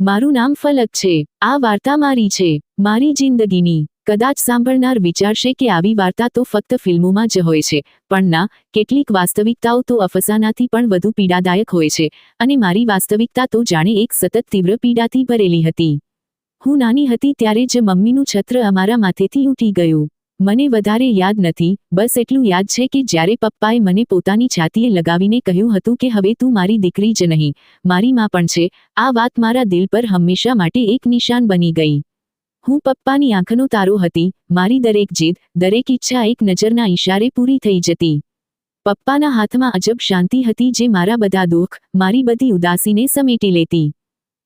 મારું નામ ફલક છે. આ વાર્તા મારી છે, મારી જિંદગીની. કદાચ સાંભળનાર વિચારશે કે આવી વાર્તા તો ફક્ત ફિલ્મોમાં જ હોય છે, પણ ના, કેટલીક વાસ્તવિકતાઓ તો અફસાનાથી પણ વધુ પીડાદાયક હોય છે, અને મારી વાસ્તવિકતા તો જાણે એક સતત તીવ્ર પીડાથી ભરેલી હતી. હું નાની હતી ત્યારે જ મમ્મીનું છત્ર અમારા માથેથી ઉઠી ગયું. મને વધારે યાદ નથી, બસ એટલું યાદ છે કે જ્યારે પપ્પાએ મને પોતાની છાતીએ લગાવીને કહ્યું હતું કે હવે તું મારી દીકરી જ નહીં, મારી માં પણ છે. આ વાત મારા દિલ પર હંમેશા માટે એક નિશાન બની ગઈ. હું પપ્પાની આંખનો તારો હતી, મારી દરેક જીદ, દરેક ઈચ્છા એક નજરના ઈશારે પૂરી થઈ જતી. પપ્પાના હાથમાં અજબ શાંતિ હતી જે મારા બધા દુઃખ, મારી બધી ઉદાસીને સમેટી લેતી.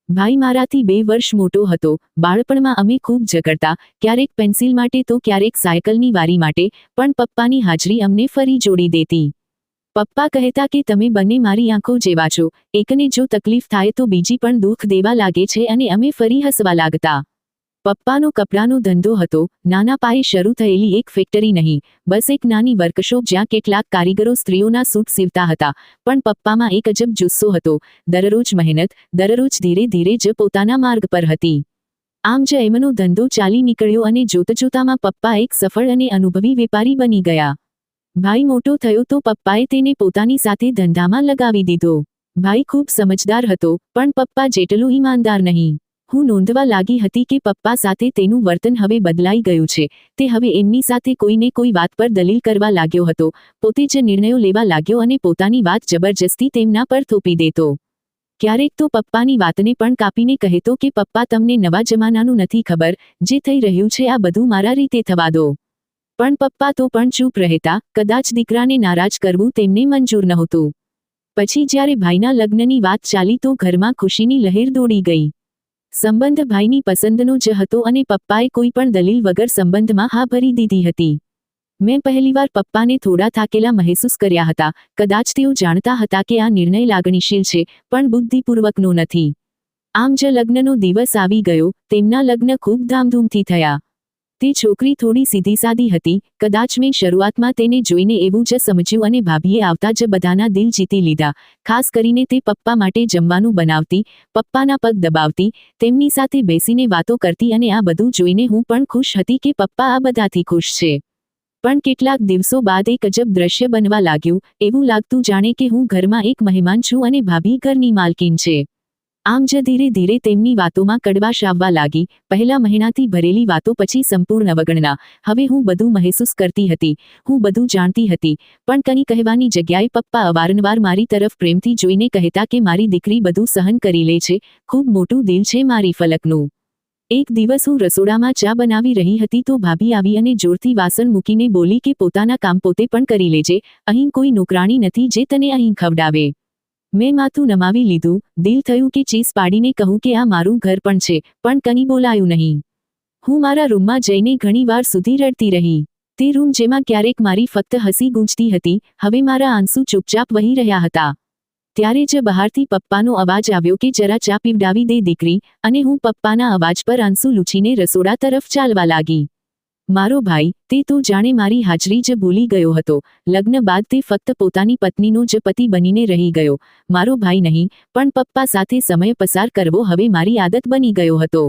ભાઈ મારાથી 2 વર્ષ મોટો હતો. બાળપણમાં અમે ખૂબ ઝઘડતા, ક્યારેક પેન્સિલ માટે તો ક્યારેક સાયકલની વારી માટે, પણ પપ્પાની હાજરી અમને ફરી જોડી દેતી. પપ્પા કહેતા કે તમે બંને મારી આંખો જેવા છો, એકને જો તકલીફ થાય તો બીજી પણ દુઃખ દેવા લાગે છે, અને અમે ફરી હસવા લાગતા. પપ્પાનો કપડાનો ધંધો હતો, નાના પાયે શરૂ થયેલી એક ફેક્ટરી નહીં, બસ એક નાની વર્કશોપ જ્યાં કેટલાક કારીગરો સ્ત્રીઓના સૂટ સીવતા હતા. પણ પપ્પામાં એક અજબ જુસ્સો હતો, દરરોજ મહેનત, દરરોજ ધીરે ધીરે જ પોતાના માર્ગ પર હતી. આમ જ એમનો ધંધો ચાલી નીકળ્યો અને જોતજોતામાં પપ્પા એક સફળ અને અનુભવી વેપારી બની ગયા. ભાઈ મોટો થયો તો પપ્પાએ તેને પોતાની સાથે ધંધામાં લગાવી દીધો. ભાઈ ખૂબ સમજદાર હતો, પણ પપ્પા જેટલો ઈમાનદાર નહીં. હું નોંધવા લાગી હતી કે પપ્પા સાથે તેનું વર્તન હવે બદલાઈ ગયું છે. તે હવે એમની સાથે કોઈને કોઈ વાત પર દલીલ કરવા લાગ્યો હતો, પોતે જ નિર્ણયો લેવા લાગ્યો અને પોતાની વાત જબરજસ્તી તેમના પર થોપી દેતો. ક્યારેક તો પપ્પાની વાતને પણ કાપીને કહેતો કે પપ્પા તમને નવા જમાનાનું નથી ખબર, જે થઈ રહ્યું છે આ બધું મારા રીતે થવા દો. પણ પપ્પા તો પણ ચૂપ રહેતા, કદાચ દીકરાને નારાજ કરવું તેમને મંજૂર નહોતું. પછી જ્યારે ભાઈના લગ્નની વાત ચાલી તો ઘરમાં ખુશીની લહેર દોડી ગઈ. સંબંધ ભાઈની પસંદનો જ હતો અને પપ્પાએ કોઈ પણ દલીલ વગર સંબંધમાં હા ભરી દીધી હતી. મેં પહેલીવાર પપ્પાને થોડા થાકેલા મહેસૂસ કર્યા હતા. કદાચ તેઓ જાણતા હતા કે આ નિર્ણય લાગણીશીલ છે, પણ બુદ્ધિપૂર્વકનો નથી. આમ જ લગ્નનો દિવસ આવી ગયો. તેમના લગ્ન ખૂબ ધામધૂમથી થયા. તે છોકરી થોડી સીધીસાદી હતી. કદાચ મેં શરૂઆતમાં તેને જોઈને એવું જ સમજ્યું અને ભાભીએ આવતા જ બધાના દિલ જીતી લીધા. ખાસ કરીને તે પપ્પા માટે જમવાનું બનાવતી, પપ્પાના પગ દબાવતી, તેમની સાથે બેસીને વાતો કરતી, અને આ બધું જોઈને હું પણ ખુશ હતી કે પપ્પા આ બધાથી ખુશ છે. પણ કેટલાક દિવસો બાદ એક અજબ દ્રશ્ય બનવા લાગ્યું. એવું લાગતું જાણે કે હું ઘરમાં એક મહેમાન છું અને ભાભી ઘરની માલકીન છે. આમ જ ધીરે ધીરે તેમની વાતોમાં કડવાશ આવવા લાગી. પહેલા મહિનાથી ભરેલી વાતો પછી સંપૂર્ણ અવગણના. હવે હું બધું મહેસૂસ કરતી હતી, હું બધું જાણતી હતી, પણ કંઈ કહેવાની જગ્યાએ પપ્પા અવારનવાર મારી તરફ પ્રેમથી જોઈને કહેતા કે મારી દીકરી બધું સહન કરી લે છે, ખૂબ મોટું દિલ છે મારી ફલકનું. એક દિવસ હું રસોડામાં ચા બનાવી રહી હતી તો ભાભી આવી અને જોરથી વાસણ મૂકીને બોલી કે પોતાના કામ પોતે પણ કરી લેજે, અહીં કોઈ નોકરાણી નથી જે તને અહીં ખવડાવે. મેં માથું નમાવી લીધું. દિલ થયું કે ચીસ પાડીને કહું કે આ મારું ઘર પણ છે, પણ કંઈ બોલાયું નહીં. હું મારા રૂમમાં જઈને ઘણી વાર સુધી રડતી રહી. તે રૂમ જેમાં ક્યારેક મારી ફક્ત હસી ગૂંજતી હતી, હવે મારા આંસુ ચૂપચાપ વહી રહ્યા હતા. ત્યારે જ બહારથી પપ્પાનો અવાજ આવ્યો કે જરા ચા પીવડાવી દે દીકરી, અને હું પપ્પાના અવાજ પર આંસુ લૂછીને રસોડા તરફ ચાલવા લાગી. મારો ભાઈ, તે તો જાણે મારી હાજરી જ ભૂલી ગયો હતો. લગ્ન બાદ તે ફક્ત પોતાની પત્નીનો જ પતિ બનીને રહી ગયો. મારો ભાઈ નહીં, પણ પપ્પા સાથે સમય પસાર કરવો હવે મારી આદત બની ગયો હતો.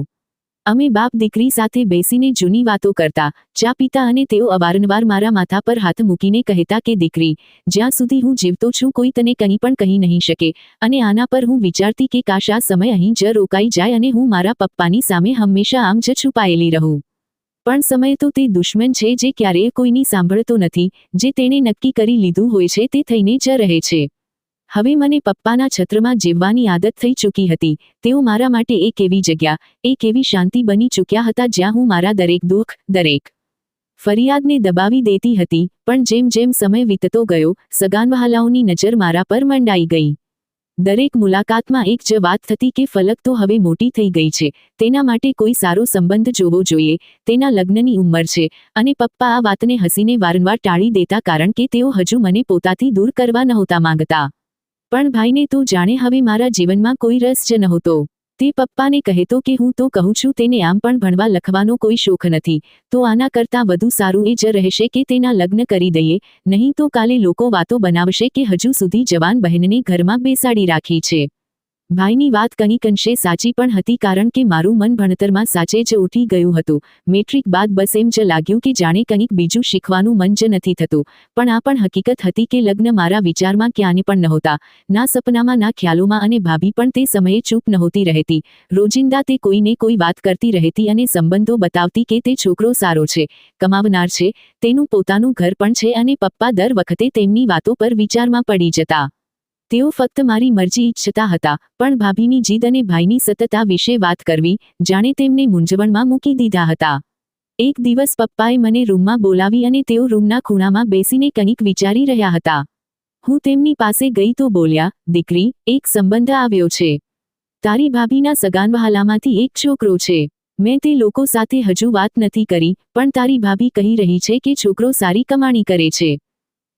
અમે બાપ દીકરી સાથે બેસીને જૂની વાતો કરતા, ચા પીતા, અને તેઓ અવારનવાર મારા માથા પર હાથ મૂકીને કહેતા કે દીકરી, જ્યાં સુધી હું જીવતો છું કોઈ તને કંઈ પણ કહી નહીં શકે. અને આના પર હું વિચારતી કે કાશ આ સમય અહીં જ રોકાઈ જાય અને હું મારા પપ્પાની સામે હંમેશા આમ જ છુપાયેલી રહું. પણ સમય તો તે દુશ્મન છે જે ક્યારેય કોઈની સાંભળતો નથી. જે તેણે નક્કી કરી લીધું હોય છે તે થઈને જ રહે છે. હવે મને પપ્પાના છત્રમાં જીવવાની આદત થઈ ચૂકી હતી. તેઓ મારા માટે એક એવી જગ્યા, એક એવી શાંતિ બની ચૂક્યા હતા જ્યાં હું મારા દરેક દુઃખ, દરેક ફરિયાદને દબાવી દેતી હતી. પણ જેમ જેમ સમય વીતતો ગયો, સગાનવહાલાઓની નજર મારા પર મંડાઈ ગઈ. દરેક મુલાકાતમાં એક જ વાત થતી કે ફલક તો હવે મોટી થઈ ગઈ છે, તેના માટે કોઈ સારો સંબંધ જોવો જોઈએ, તેના લગ્નની ઉંમર છે. અને પપ્પા આ વાતને હસીને વારંવાર ટાળી દેતા કારણ કે તેઓ હજુ મને પોતાથી દૂર કરવા નહોતા માંગતા. પણ ભાઈને તો જાણે હવે મારા જીવનમાં કોઈ રસ જ નહોતો. તે પપ્પાને કહેતો કે હું તો કહું છું તેને આમ પણ ભણવા લખવાનો કોઈ શોખ નથી, તો આના કરતાં વધુ સારું એ જ રહેશે કે તેના લગ્ન કરી દઈએ, નહીં તો કાલે લોકો વાતો બનાવશે કે હજુ સુધી જવાન બહેનને ઘરમાં બેસાડી રાખી છે. ભાઈની વાત કંઈક અંશે સાચી પણ હતી, કારણ કે મારું મન ભણતરમાં સાચે જ ઉઠી ગયું હતું. મેટ્રિક બાદ બસ એમ જ લાગ્યું કે જાણે કંઈક બીજું શીખવાનું મન જ નથી થતું. પણ આ પણ હકીકત હતી કે લગ્ન મારા વિચારમાં ક્યાંય પણ નહોતા, ના સપનામાં ના ખ્યાલોમાં. અને ભાભી પણ તે સમયે ચૂપ નહોતી રહેતી. રોજિંદા તે કોઈને કોઈ વાત કરતી રહેતી અને સંબંધો બતાવતી કે તે છોકરો સારો છે, કમાવનાર છે, તેનું પોતાનું ઘર પણ છે. અને પપ્પા દર વખતે તેમની વાતો પર વિચારમાં પડી જતા. તેઓ ફક્ત મારી મરજી ઈચ્છતા હતા, પણ ભાભીની જીદ અને ભાઈની સતત આ વિશે વાત કરવી જાણે તેમને મૂંઝવણમાં મૂકી દીધા હતા. એક દિવસ પપ્પાએ મને રૂમમાં બોલાવી અને તેઓ રૂમના ખૂણામાં બેસીને કંઈક વિચારી રહ્યા હતા. હું તેમની પાસે ગઈ તો બોલ્યા, દીકરી, એક સંબંધ આવ્યો છે. તારી ભાભીના સગાનવહાલામાંથી એક છોકરો છે. મેં તે લોકો સાથે હજુ વાત નથી કરી, પણ તારી ભાભી કહી રહી છે કે છોકરો સારી કમાણી કરે છે.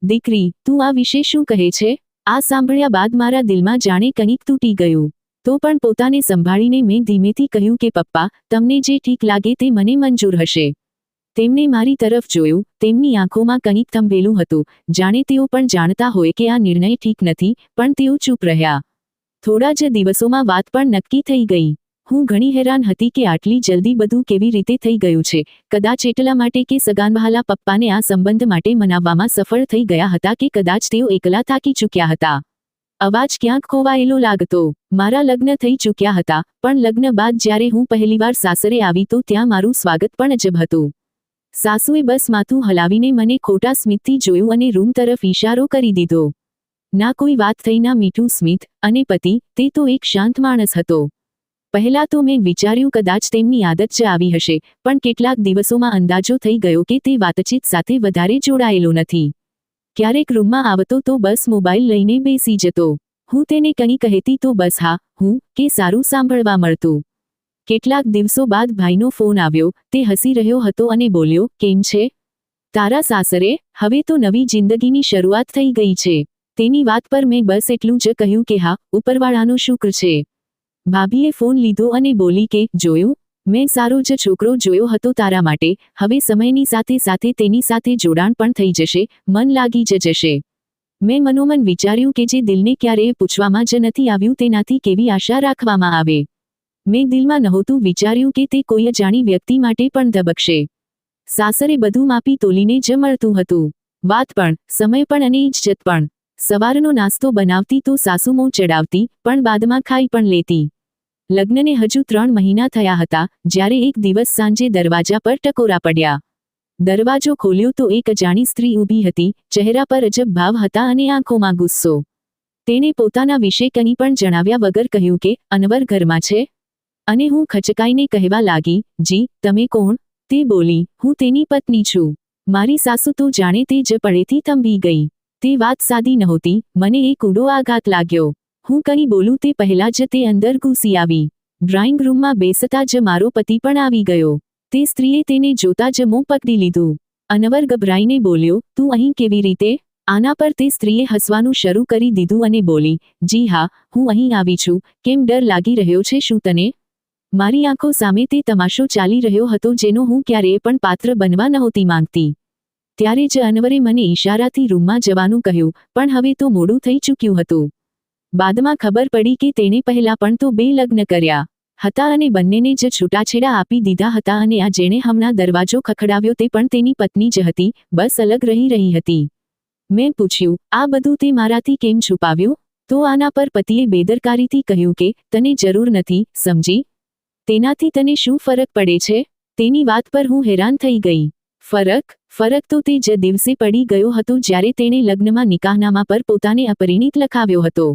દીકરી, તું આ વિશે શું કહે છે? આ સાંભળ્યા બાદ મારા દિલમાં જાણે કંઈક તૂટી ગયું. તો પણ પોતાને સંભાળીને મેં ધીમેથી કહ્યું કે પપ્પા, તમને જે ઠીક લાગે તે મને મંજૂર હશે. તેમણે મારી તરફ જોયું. તેમની આંખોમાં કંઈક થંભેલું હતું, જાણે તેઓ પણ જાણતા હોય કે આ નિર્ણય ઠીક નથી, પણ તેઓ ચૂપ રહ્યા. થોડા જ દિવસોમાં વાત પણ નક્કી થઈ ગઈ. હું ઘણી હેરાન હતી કે આટલી જલ્દી બધું કેવી રીતે થઈ ગયું છે. કદાચ એટલા માટે કે સગાનવહાલા પપ્પાને આ સંબંધ માટે મનાવવામાં સફળ થઈ ગયા હતા, કે કદાચ તેઓ એકલા થાકી ચૂક્યા હતા. અવાજ ક્યાંક ખોવાયેલો લાગતો. મારા લગ્ન થઈ ચૂક્યા હતા, પણ લગ્ન બાદ જ્યારે હું પહેલીવાર સાસરે આવી તો ત્યાં મારું સ્વાગત પણ અજબ હતું. સાસુએ બસ માથું હલાવીને મને ખોટા સ્મિતથી જોયું અને રૂમ તરફ ઈશારો કરી દીધો. ના કોઈ વાત થઈ, ના મીઠું સ્મિત. અને પતિ, તે તો એક શાંત માણસ હતો. પહેલા તો મેં વિચાર્યું કદાચ તેમની આદત જ આવી હશે, પણ કેટલાક દિવસોમાં અંદાજો થઈ ગયો કે તે વાતચીત સાથે વધારે જોડાયેલો નથી. ક્યારેક રૂમમાં આવતો તો બસ મોબાઈલ લઈને બેસી જતો. હું તેને કંઈ કહેતી તો બસ હા, હું, કે સારું સાંભળવા મળતું. કેટલાક દિવસો બાદ ભાઈનો ફોન આવ્યો. તે હસી રહ્યો હતો અને બોલ્યો, કેમ છે તારા સાસરે? હવે તો નવી જિંદગીની શરૂઆત થઈ ગઈ છે. તેની વાત પર મેં બસ એટલું જ કહ્યું કે હા, ઉપરવાળાનો શુક્ર છે. ભાભીએ ફોન લીધો અને બોલી કે, જોયું, મેં સારો જ છોકરો જોયો હતો તારા માટે. હવે સમયની સાથે સાથે તેની સાથે જોડાણ પણ થઈ જશે, મન લાગી જ જશે. મેં મનોમન વિચાર્યું કે જે દિલને ક્યારેય પૂછવામાં જ નથી આવ્યું તેનાથી કેવી આશા રાખવામાં આવે. મેં દિલમાં નહોતું વિચાર્યું કે તે કોઈ અજાણી વ્યક્તિ માટે પણ ધબકશે. સાસરે બધું માપી તોલીને જ મળતું હતું. વાત પણ, સમય પણ અને ઇજ્જત પણ. સવારનો નાસ્તો બનાવતી તો સાસુ મોં ચડાવતી, પણ બાદમાં ખાઈ પણ લેતી. લગ્નને હજુ 3 મહિના થયા હતા, જ્યારે એક દિવસ સાંજે દરવાજા પર ટકોરા પડ્યા. દરવાજો ખોલ્યો તો એક અજાણી સ્ત્રી ઊભી હતી. ચહેરા પર અજબ ભાવ હતા અને આંખોમાં ગુસ્સો. તેણે પોતાના વિશે કંઈ પણ જણાવ્યા વગર કહ્યું કે, અનવર ઘરમાં છે? અને હું ખચકાઈને કહેવા લાગી, જી, તમે કોણ? તે બોલી, હું તેની પત્ની છું. મારી સાસુ તો જાણે તે જ પડેથી થંભી ગઈ. તે વાત સાદી નહોતી. મને એક ઊંડો આઘાત લાગ્યો. હું કંઈ બોલું તે પહેલા જ તે અંદર ઘૂસી આવી. ડ્રોઈંગ રૂમમાં બેસતા જ મારો પતિ પણ આવી ગયો. તે સ્ત્રીએ તેને જોતા જ મોં પકડી લીધું. અનવર ગભરાઈને બોલ્યો, તું અહીં કેવી રીતે? આના પર તે સ્ત્રીએ હસવાનું શરૂ કરી દીધું અને બોલી, જી હા, હું અહીં આવી છું. કેમ, ડર લાગી રહ્યો છે શું તને? મારી આંખો સામે તે તમાશો ચાલી રહ્યો હતો જેનો હું ક્યારેય પણ પાત્ર બનવા નહોતી માંગતી. ત્યારે જ અનવરે મને ઈશારાથી રૂમમાં જવાનું કહ્યું, પણ હવે તો મોડું થઈ ચૂક્યું હતું. બાદમાં ખબર પડી કે તેણે પહેલા પણ તો 2 લગ્ન કર્યા હતા અને બંનેને જ છૂટાછેડા આપી દીધા હતા. અને આ જેણે હમણાં દરવાજો ખખડાવ્યો તે પણ તેની પત્ની જ હતી, બસ અલગ રહી હતી. મેં પૂછ્યું, આ બધું તે મારાથી કેમ છુપાવ્યું? તો આના પર પતિએ બેદરકારીથી કહ્યું કે, તને જરૂર નથી, સમજી? તેનાથી તને શું ફરક પડે છે? તેની વાત પર હું હેરાન થઈ ગઈ. ફરક તો તે જ દિવસે પડી ગયો હતો જ્યારે તેણે લગ્નમાં નિકાહનામા પર પોતાને અપરિણીત લખાવ્યો હતો.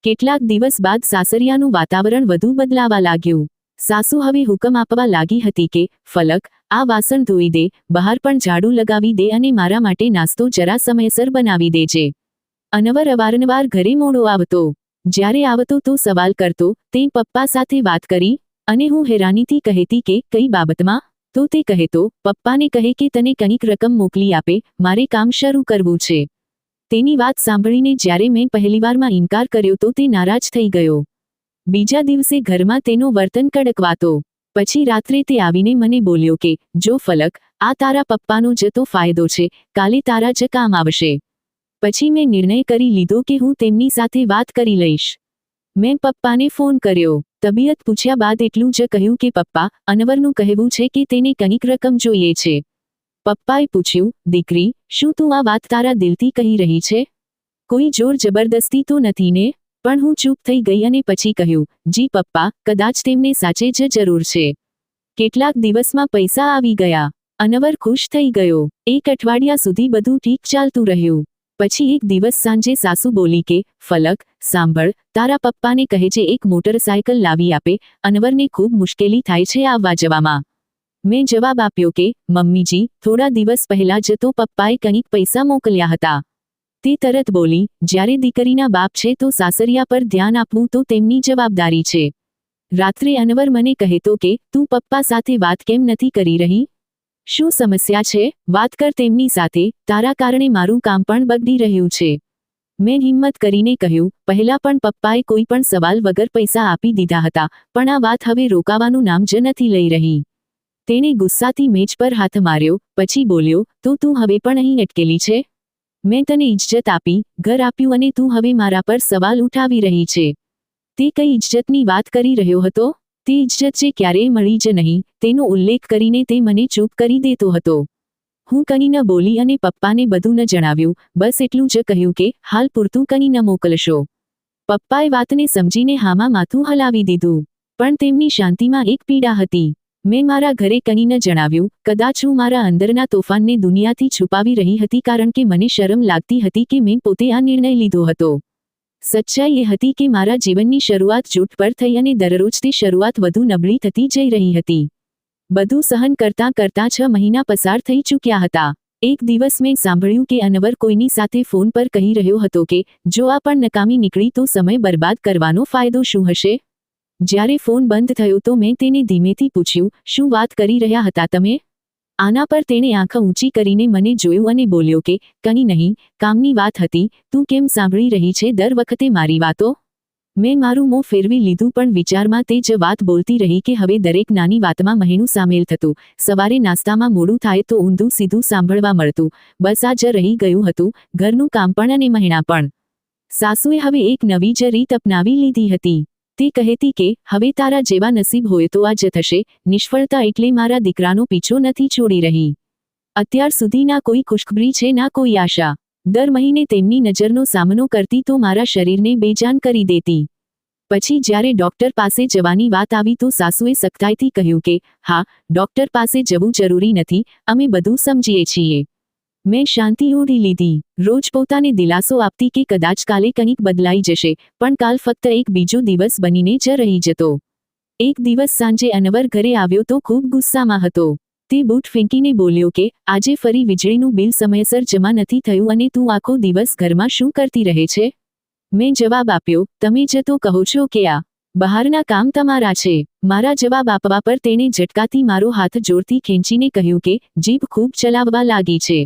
કેટલાક દિવસ બાદ સાસરિયાનું વાતાવરણ વધુ બદલાવા લાગ્યું. સાસુ હવે હુકમ આપવા લાગી હતી કે, ફલક, આ વાસણ ધોઈ દે, બહાર પણ ઝાડુ લગાવી દે અને મારા માટે નાસ્તો જરા સમયસર બનાવી દેજે. અનવર અવારનવાર ઘરે મોડો આવતો. જ્યારે આવતો તો સવાલ કરતો, તે પપ્પા સાથે વાત કરી? અને હું હેરાનીથી કહેતી કે, કઈ બાબતમાં? તો તે કહેતો, પપ્પાને કહે કે તને કંઈક રકમ મોકલી આપે, મારે કામ શરૂ કરવું છે. તેની વાત સાંભળીને જ્યારે મેં પહેલીવારમાં ઇનકાર કર્યો તો તે નારાજ થઈ ગયો. બીજા દિવસે ઘરમાં તેનો વર્તન કડકવાતો. પછી રાત્રે તે આવીને મને બોલ્યો કે, જો ફલક, આ તારા પપ્પાનો જ તો ફાયદો છે, કાલે તારા જ કામ આવશે. પછી મેં નિર્ણય કરી લીધો કે હું તેમની સાથે વાત કરી લઈશ. મેં પપ્પાને ફોન કર્યો. તબિયત પૂછ્યા બાદ એટલું જ કહ્યું કે પપ્પા, અનવરનું કહેવું છે કે તેને કંઈક રકમ જોઈએ છે. પપ્પાએ પૂછ્યું, દીકરી, શું તું આ વાત તારા દિલથી કહી રહી છે? કોઈ જોર જબરદસ્તી તો નથી ને? પણ હું ચૂપ થઈ ગઈ અને પછી કહ્યું, જી પપ્પા, કદાચ તેમને સાચે જ જરૂર છે. કેટલાક દિવસમાં પૈસા આવી ગયા. અનવર ખુશ થઈ ગયો. એક અઠવાડિયા સુધી બધું ઠીક ચાલતું રહ્યું. પછી એક દિવસ સાંજે સાસુ બોલી કે, ફલક, સાંભળ, તારા પપ્પાને કહેજે એક મોટરસાયકલ લાવી આપે, અનવરને ખૂબ મુશ્કેલી થાય છે આવવા જવામાં. મેં જવાબ આપ્યો કે, મમ્મીજી, થોડા દિવસ પહેલા જ તો પપ્પાએ કંઈક પૈસા મોકલ્યા હતા. તે તરત બોલી, જ્યારે દીકરીના બાપ છે તો સાસરિયા પર ધ્યાન આપવું તો તેમની જવાબદારી છે. રાત્રે અનવર મને કહેતો કે, તું પપ્પા સાથે વાત કેમ નથી કરી રહી? શું સમસ્યા છે? વાત કર તેમની સાથે, તારા કારણે મારું કામ પણ બગડી રહ્યું છે. મેં હિંમત કરીને કહ્યું, પહેલા પણ પપ્પાએ કોઈ પણ સવાલ વગર પૈસા આપી દીધા હતા, પણ આ વાત હવે રોકાવાનું નામ જ નથી લઈ રહી. તેણે ગુસ્સાથી મેજ પર હાથ માર્યો, પછી બોલ્યો, તો તું હવે પણ અહીં અટકેલી છે? મેં તને ઇજ્જત આપી, ઘર આપ્યું અને તું હવે મારા પર સવાલ ઉઠાવી રહી છે. તે કઈ ઇજ્જતની વાત કરી રહ્યો હતો? તે ઇજ્જત જે ક્યારેય મળી જ નહીં, તેનો ઉલ્લેખ કરીને તે મને ચૂપ કરી દેતો હતો. હું કંઈ ન બોલી અને પપ્પાને બધું ન જણાવ્યું, બસ એટલું જ કહ્યું કે, હાલ પૂરતું કંઈ ન મોકલશો. પપ્પાએ વાતને સમજીને હામાં માથું હલાવી દીધું. પણ તેમની શાંતિમાં એક પીડા હતી. મેં મારા ઘરે કંઈ ન જણાવ્યું, કદાચ હું મારા અંદરના તોફાનને દુનિયાથી છુપાવી રહી હતી કારણ કે મને શરમ લાગતી હતી કે મેં પોતે આ નિર્ણય લીધો હતો. સચ્ચાઈ એ હતી કે મારા જીવનની શરૂઆત જૂઠ પર થઈ અને દરરોજ તે શરૂઆત વધુ નબળી થતી જઈ રહી હતી. બધું સહન કરતાં કરતાં 6 મહિના પસાર થઈ ચૂક્યા હતા. એક દિવસ મેં સાંભળ્યું કે અનવર કોઈની સાથે ફોન પર કહી રહ્યો હતો કે, જો આ પણ નકામી નીકળી તો સમય બરબાદ કરવાનો ફાયદો શું હશે? જ્યારે ફોન બંધ થયો તો મેં તેને ધીમેથી પૂછ્યું, શું વાત કરી રહ્યા હતા તમે? આના પર તેણે આંખ ઊંચી કરીને મને જોયું અને બોલ્યો કે, કંઈ નહીં, કામની વાત હતી, તું કેમ સાંભળી રહી છે દર વખતે મારી વાતો? મેં મારું મોં ફેરવી લીધું પણ વિચારમાં તે જ વાત બોલતી રહી કે હવે દરેક નાની વાતમાં મહેણું સામેલ થતું. સવારે નાસ્તામાં મોડું થાય તો ઊંધું સીધું સાંભળવા મળતું. બસ આ જ રહી ગયું હતું, ઘરનું કામ પણ અને મહેણા પણ. સાસુએ હવે એક નવી જ રીત અપનાવી લીધી હતી. તે કહેતી કે, હવે તારા જેવા નસીબ હોય તો આ જ થશે, નિષ્ફળતા એટલે મારા દીકરાનો પીછો નથી છોડી રહી. અત્યાર સુધી ના કોઈ ખુશખબરી છે ના કોઈ આશા. દર મહિને તેમની નજરનો સામનો કરતી તો મારા શરીરને બેજાન કરી દેતી. પછી જ્યારે ડોક્ટર પાસે જવાની વાત આવી તો સાસુએ સખ્તાઈથી કહ્યું કે, હા, ડોક્ટર પાસે જવું જરૂરી નથી, અમે બધું સમજીએ છીએ. મેં શાંતિ ઓઢી લીધી. રોજ પોતાને દિલાસો આપતી કે કદાચ કાલે કંઈક બદલાઈ જશે, પણ કાલ ફક્ત એક બીજો દિવસ બનીને જ રહી જતો. એક દિવસ સાંજે અનવર ઘરે આવ્યો તો ખૂબ ગુસ્સામાં હતો. તે બૂટ ફેંકીને બોલ્યો કે, આજે ફરી વીજળીનું બિલ સમયસર જમા નથી થયું અને તું આખો દિવસ ઘરમાં શું કરતી રહે છે? મેં જવાબ આપ્યો, તમે જ તો કહો છો કે આ બહારના કામ તમારા છે. મારા જવાબ આપવા પર તેણે ઝટકાથી મારો હાથ જોરથી ખેંચીને કહ્યું કે, જીભ ખૂબ ચલાવવા લાગી છે.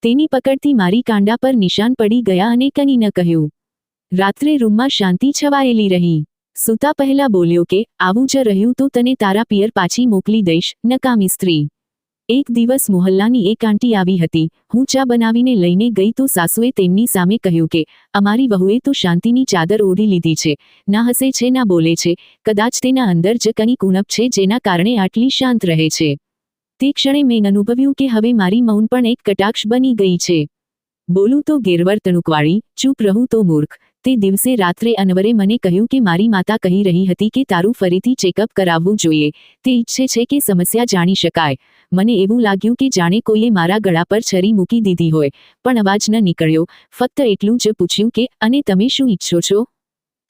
તેની પકડથી મારી કાંડા પર નિશાન પડી ગયા અને કંઈ ન કહ્યું. રાત્રે રૂમમાં શાંતિ છવાયેલી રહી. સૂતા પહેલા બોલ્યો કે, આવું જ રહ્યું તો તને તારા પિયર પાછી મોકલી દઈશ, નકામી સ્ત્રી. એક દિવસ મોહલ્લાની એક આંટી આવી હતી. હું ચા બનાવીને લઈને ગઈ તો સાસુએ તેમની સામે કહ્યું કે, અમારી વહુએ તો શાંતિની ચાદર ઓઢી લીધી છે, ના હસે છે ના બોલે છે, કદાચ તેના અંદર જ કંઈક ઉણપ છે જેના કારણે આટલી શાંત રહે છે. તે ક્ષણે મેં અનુભવ્યું કે હવે મારી મૌન પણ એક કટાક્ષ બની ગઈ છે. બોલું તો ગેરવર્તણૂકવાળી, ચૂપ રહું તો મૂર્ખ. તે દિવસે રાત્રે અનવરે મને કહ્યું કે મારી માતા કહી રહી હતી કે તારું ફરીથી ચેકઅપ કરાવવું જોઈએ. તે ઈચ્છે છે કે સમસ્યા જાણી શકાય. મને એવું લાગ્યું કે જાણે કોઈએ મારા ગળા પર છરી મૂકી દીધી હોય, પણ અવાજ ન નીકળ્યો. ફક્ત એટલું જ પૂછ્યું કે, અને તમે શું ઈચ્છો છો?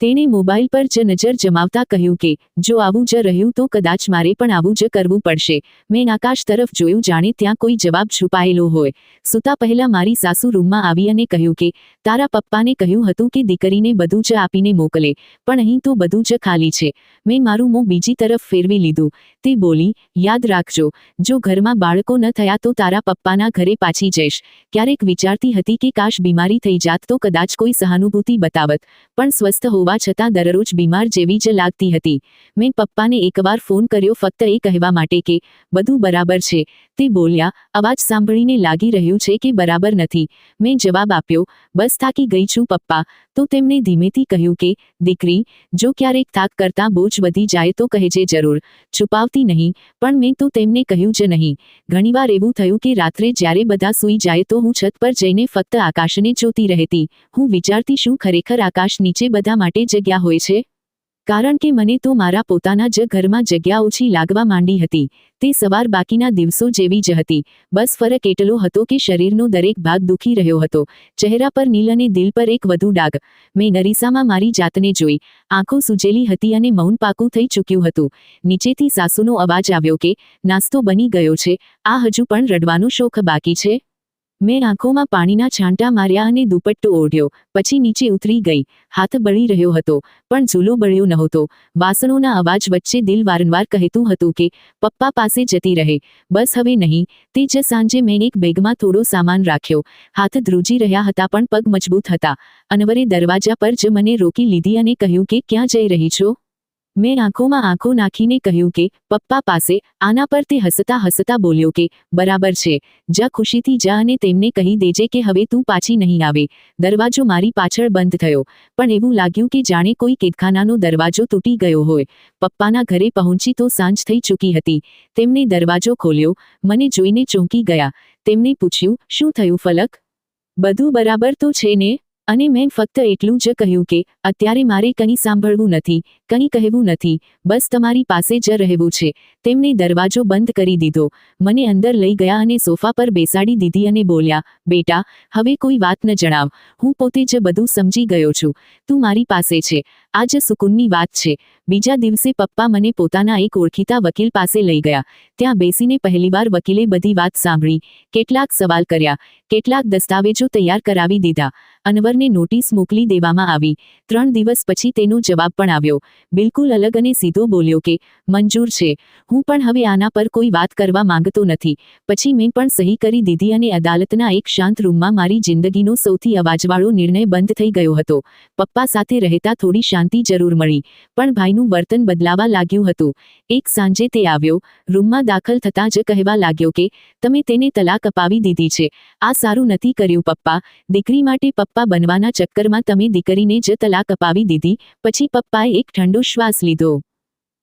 તેણે મોબાઈલ પર જ નજર જમાવતા કહ્યું કે, જો આવું જ રહ્યું તો કદાચ મારે પણ આવું જ કરવું પડશે. મેં આકાશ તરફ જોયું જાણે ત્યાં કોઈ જવાબ છુપાયેલો હોય. સૂતા પહેલા મારી સાસુ રૂમમાં આવી અને કહ્યું કે, તારા પપ્પાને કહ્યું હતું કે દીકરીને બધું જ આપીને મોકલે, પણ અહીં તો બધું જ ખાલી છે. મેં મારું મોં બીજી તરફ ફેરવી લીધું. તે બોલી, યાદ રાખજો, જો ઘરમાં બાળકો ન થયા તો તારા પપ્પાના ઘરે પાછી જઈશ. ક્યારેક વિચારતી હતી કે કાશ બીમારી થઈ જાત તો કદાચ કોઈ સહાનુભૂતિ બતાવત, પણ સ્વસ્થ હોવા હોવા છતાં દરરોજ બીમાર જેવી જ લાગતી હતી. મેં પપ્પાને એકવાર ફોન કર્યો ફક્ત એ કહેવા માટે કે બધું બરાબર છે. તે બોલ્યા, અવાજ સાંભળીને લાગી રહ્યું છે કે બરાબર નથી. મેં જવાબ આપ્યો, બસ થાકી ગઈ છું પપ્પા. તો તેમણે ધીમેથી કહ્યું કે દીકરી, જો ક્યારેક થાક કરતાં બોજ વધી જાય તો કહેજે જરૂર. છુપાવતી નહીં, પણ મેં તો તેમને કહ્યું જ નહીં. ઘણીવાર એવું થયું કે રાત્રે જ્યારે બધા સૂઈ જાય તો હું છત પર જઈને ફક્ત આકાશને જોતી રહેતી. હું વિચારતી શું ખરેખર આકાશ નીચે બધા માટે જગ્યા હોય છે? કારણ કે મને તો મારા પોતાના જ ઘરમાં જગ્યા ઓછી લાગવા માંડી હતી. તે સવાર બાકીના દિવસો જેવી જ હતી. બસ ફરક એટલો હતો કે શરીરનો દરેક ભાગ દુખી રહ્યો હતો. ચહેરા પર નીલ અને દિલ પર એક વધુ ડાઘ. મેં અરીસામાં મારી જાતને જોઈ. આંખો સૂજેલી હતી અને મૌન પાકું થઈ ચૂક્યું હતું. નીચેથી સાસુનો અવાજ આવ્યો કે નાસ્તો બની ગયો છે. આ હજુ પણ રડવાનો શોખ બાકી છે? મેં આંખોમાં પાણીના છાંટા માર્યા અને દુપટ્ટો ઓઢ્યો. પછી નીચે ઉતરી ગઈ. હાથ બળી રહ્યો હતો, પણ ઝૂલો બળ્યો નહોતો. વાસણોના અવાજ વચ્ચે દિલ વારંવાર કહેતું હતું કે પપ્પા પાસે જતી રહે. બસ હવે નહીં. તે જ સાંજે મેં એક બેગમાં થોડો સામાન રાખ્યો. હાથ ધ્રુજી રહ્યા હતા પણ પગ મજબૂત હતા. અનવરે દરવાજા પર જ મને રોકી લીધી અને કહ્યું કે ક્યાં જઈ રહી છો? મેં આંખોમાં આંખો નાખીને કહ્યું કે પપ્પા પાસે. આના પર તે હસતા હસતા બોલ્યો કે બરાબર છે, જા ખુશીથી જા અને તેમને કહી દેજે કે હવે તું પાછી નહીં આવે. દરવાજો મારી પાછળ બંધ થયો, પણ એવું લાગ્યું કે જાણે કોઈ કેદખાનાનો દરવાજો તૂટી ગયો હોય. પપ્પાના ઘરે પહોંચી તો સાંજ થઈ ચૂકી હતી. તેમણે દરવાજો ખોલ્યો. મને જોઈને ચોંકી ગયા. તેમણે પૂછ્યું, શું થયું ફલક? બધું બરાબર તો છે ને? અને મેં ફક્ત એટલું જ કહ્યું કે અત્યારે મારે કંઈ સાંભળવું નથી, કંઈ કહેવું નથી, બસ તમારી પાસે જ રહેવું છે. તેમણે દરવાજો બંધ કરી દીધો. મને અંદર લઈ ગયા અને સોફા પર બેસાડી દીધી અને બોલ્યા, બેટા, હવે કોઈ વાત ન જણાવ. હું પોતે જ બધું સમજી ગયો છું. તું મારી પાસે છે. આ જ સુકૂનની વાત છે. બીજા દિવસે પપ્પા મને પોતાના એક ઓળખીતા વકીલ પાસે લઈ ગયા. ત્યાં બેસીને પહેલીવાર વકીલે બધી વાત સાંભળી. કેટલાક સવાલ કર્યા, કેટલાક દસ્તાવેજો તૈયાર કરાવી દીધા. અનવરને નોટિસ મોકલી દેવામાં આવી. 3 દિવસ પછી તેનો જવાબ પણ આવ્યો. બિલકુલ અલગ અને સીધો બોલ્યો કે મંજૂર છે. હું પણ હવે આના પર કોઈ વાત કરવા માંગતો નથી. પછી મેં પણ સહી કરી દીધી અને અદાલતના એક શાંત રૂમમાં મારી જિંદગીનો સૌથી અવાજવાળો નિર્ણય બંધ થઈ ગયો હતો. પપ્પા સાથે રહેતા થોડી શાંતિ જરૂર મળી, પણ ભાઈનું વર્તન બદલાવા લાગ્યું હતું. એક સાંજે તે આવ્યો. રૂમમાં દાખલ થતાં જ કહેવા લાગ્યો કે તમે તેને તલાક અપાવી દીધી છે. આ સારું નથી કર્યું પપ્પા. દીકરી માટે પપ્પા બનવાના ચક્કરમાં તમે દીકરીને જ તલાક અપાવી દીધી. પછી પપ્પાએ એક ઠંડો શ્વાસ લીધો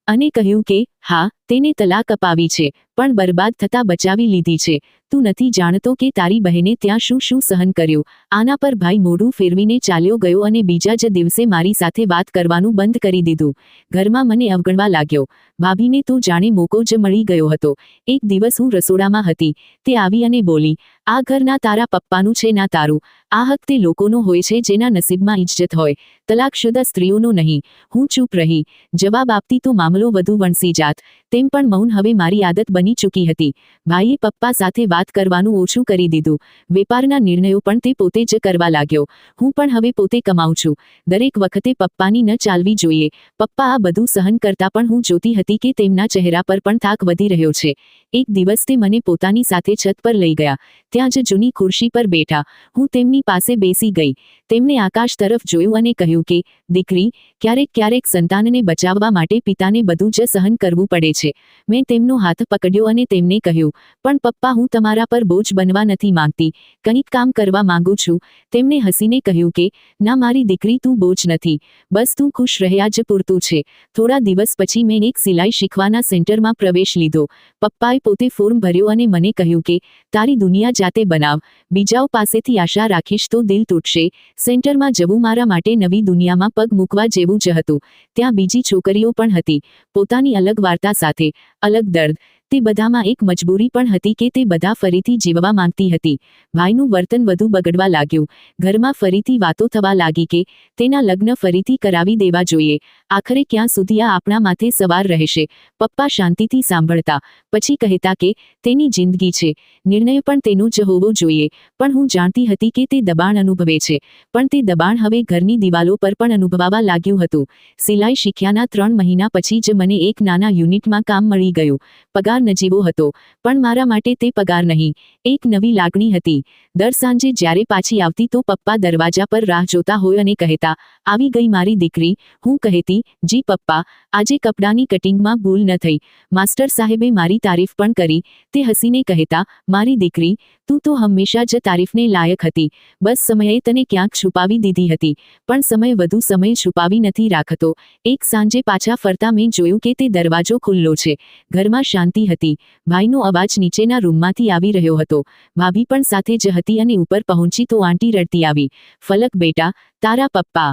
અને કહ્યું કે હા, તેને તલાક અપાવી છે, પણ બરબાદ થતા બચાવી લીધી છે. તું નથી જાણતો કે તારી બહેને ત્યાં શું શું સહન કર્યું. આના પર ભાઈ મોઢું ફેરવીને ચાલ્યો ગયો અને બીજા જ દિવસે મારી સાથે વાત કરવાનું બંધ કરી દીધું. ઘરમાં મને અવગણવા લાગ્યો. ભાભીને તો જાણે મોકો જ મળી ગયો હતો. એક દિવસ હું રસોડામાં હતી. તે આવી અને બોલી, આ ઘર ના તારા પપ્પાનું છે ના તારું. આ હક તે લોકોનો હોય છે જેના નસીબમાં ઇજ્જત હોય, તલાકશુદા સ્ત્રીઓનો નહીં. હું ચૂપ રહી. જવાબ આપતી તો મામલો વધુ વણસી જાત. તેમ પણ મૌન હવે મારી આદત બની ચૂકી હતી. ભાઈએ પપ્પા સાથે વાત કરવાનું ઓછું કરી દીધું. વેપારના નિર્ણયો પણ તે પોતે જ કરવા લાગ્યો. હું પણ હવે પોતે કમાઉં છું. દરેક વખતે પપ્પાની ન ચાલવી જોઈએ. પપ્પા આ બધું સહન કરતા પણ હું જોતી હતી કે તેમના ચહેરા પર પણ થાક વધી રહ્યો છે. એક દિવસ તે મને પોતાની સાથે છત પર લઈ ગયા. ત્યાં જ જૂની ખુરશી પર બેઠા. હું તેમની પાસે બેસી ગઈ. તેમણે આકાશ તરફ જોયું અને કહ્યું કે દીકરી, ક્યારેક ક્યારેક સંતાનને બચાવવા માટે પિતાને બધું જ સહન કરવું પડે છે. મેં તેમનો હાથ પકડ્યો અને તેમને કહ્યું, પણ પપ્પા, હું તમારા પર બોજ બનવા નથી માંગતી. કંઈક કામ કરવા માંગુ છું. તેમણે હસીને કહ્યું કે ના મારી દીકરી, તું બોજ નથી. બસ તું ખુશ રહ્યા જ પૂરતું છે. થોડા દિવસ પછી મેં એક સિલાઈ શીખવાના સેન્ટરમાં પ્રવેશ લીધો. પપ્પાએ પોતે ફોર્મ ભર્યો અને મને કહ્યું કે તારી દુનિયા જાતે બનાવ. બીજાઓ પાસેથી આશા રાખીશ તો દિલ તૂટશે. સેન્ટરમાં જવું મારા માટે નવી દુનિયામાં પગ મૂકવા જેવું જ હતું. ત્યાં બીજી છોકરીઓ પણ હતી, પોતાની અલગ વાર્તા સાથે, અલગ દર્દ. તે બધામાં એક મજબૂરી પણ હતી કે તે બધા ફરીથી જીવવા માંગતી હતી. ભાઈનું વર્તન વધુ બગડવા લાગ્યું. ઘરમાં ફરીથી વાતો થવા લાગી કે તેના લગ્ન ફરીથી કરાવી દેવા જોઈએ. આખરે ક્યાં સુધી આ આપણા માથે સવાર રહેશે? પપ્પા શાંતિથી સાંભળતા, પછી કહેતા કે તેની જિંદગી છે, નિર્ણય પણ તેનો જ હોવો જોઈએ. પણ હું જાણતી હતી કે તે દબાણ અનુભવે છે. પણ તે દબાણ હવે ઘરની દિવાલો પર પણ અનુભવાવા લાગ્યું હતું. સિલાઈ શીખ્યાના 3 મહિના પછી જ મને એક નાના યુનિટમાં કામ મળી ગયું. પગાર પગાર નજીવો હતો, પણ મારા માટે તે પગાર નહીં, એક નવી લાગણી હતી. દર સાંજે જ્યારે પાછી આવતી તો પપ્પા દરવાજા પર રાહ જોતા હોય અને કહેતા, આવી ગઈ મારી દીકરી. હું કહેતી, જી પપ્પા, આજે કપડાની કટિંગમાં ભૂલ ન થઈ. માસ્ટર સાહેબે મારી તારીફ પણ કરી. તે હસીને કહેતા, મારી દીકરી, તું તો હંમેશા જ તારીફને લાયક હતી. બસ સમયે તને ક્યાંક છુપાવી દીધી હતી, પણ સમય વધુ સમય છુપાવી નથી રાખતો. એક સાંજે પાછા ફરતા મેં જોયું કે તે દરવાજો ખુલ્લો છે. ઘરમાં શાંતિ હતી. ભાઈનો અવાજ નીચેના રૂમમાંથી આવી રહ્યો હતો. ભાભી પણ સાથે જ હતી અને ઉપર પહોંચી તો આંટી રડતી આવી. ફલક બેટા, તારા પપ્પા.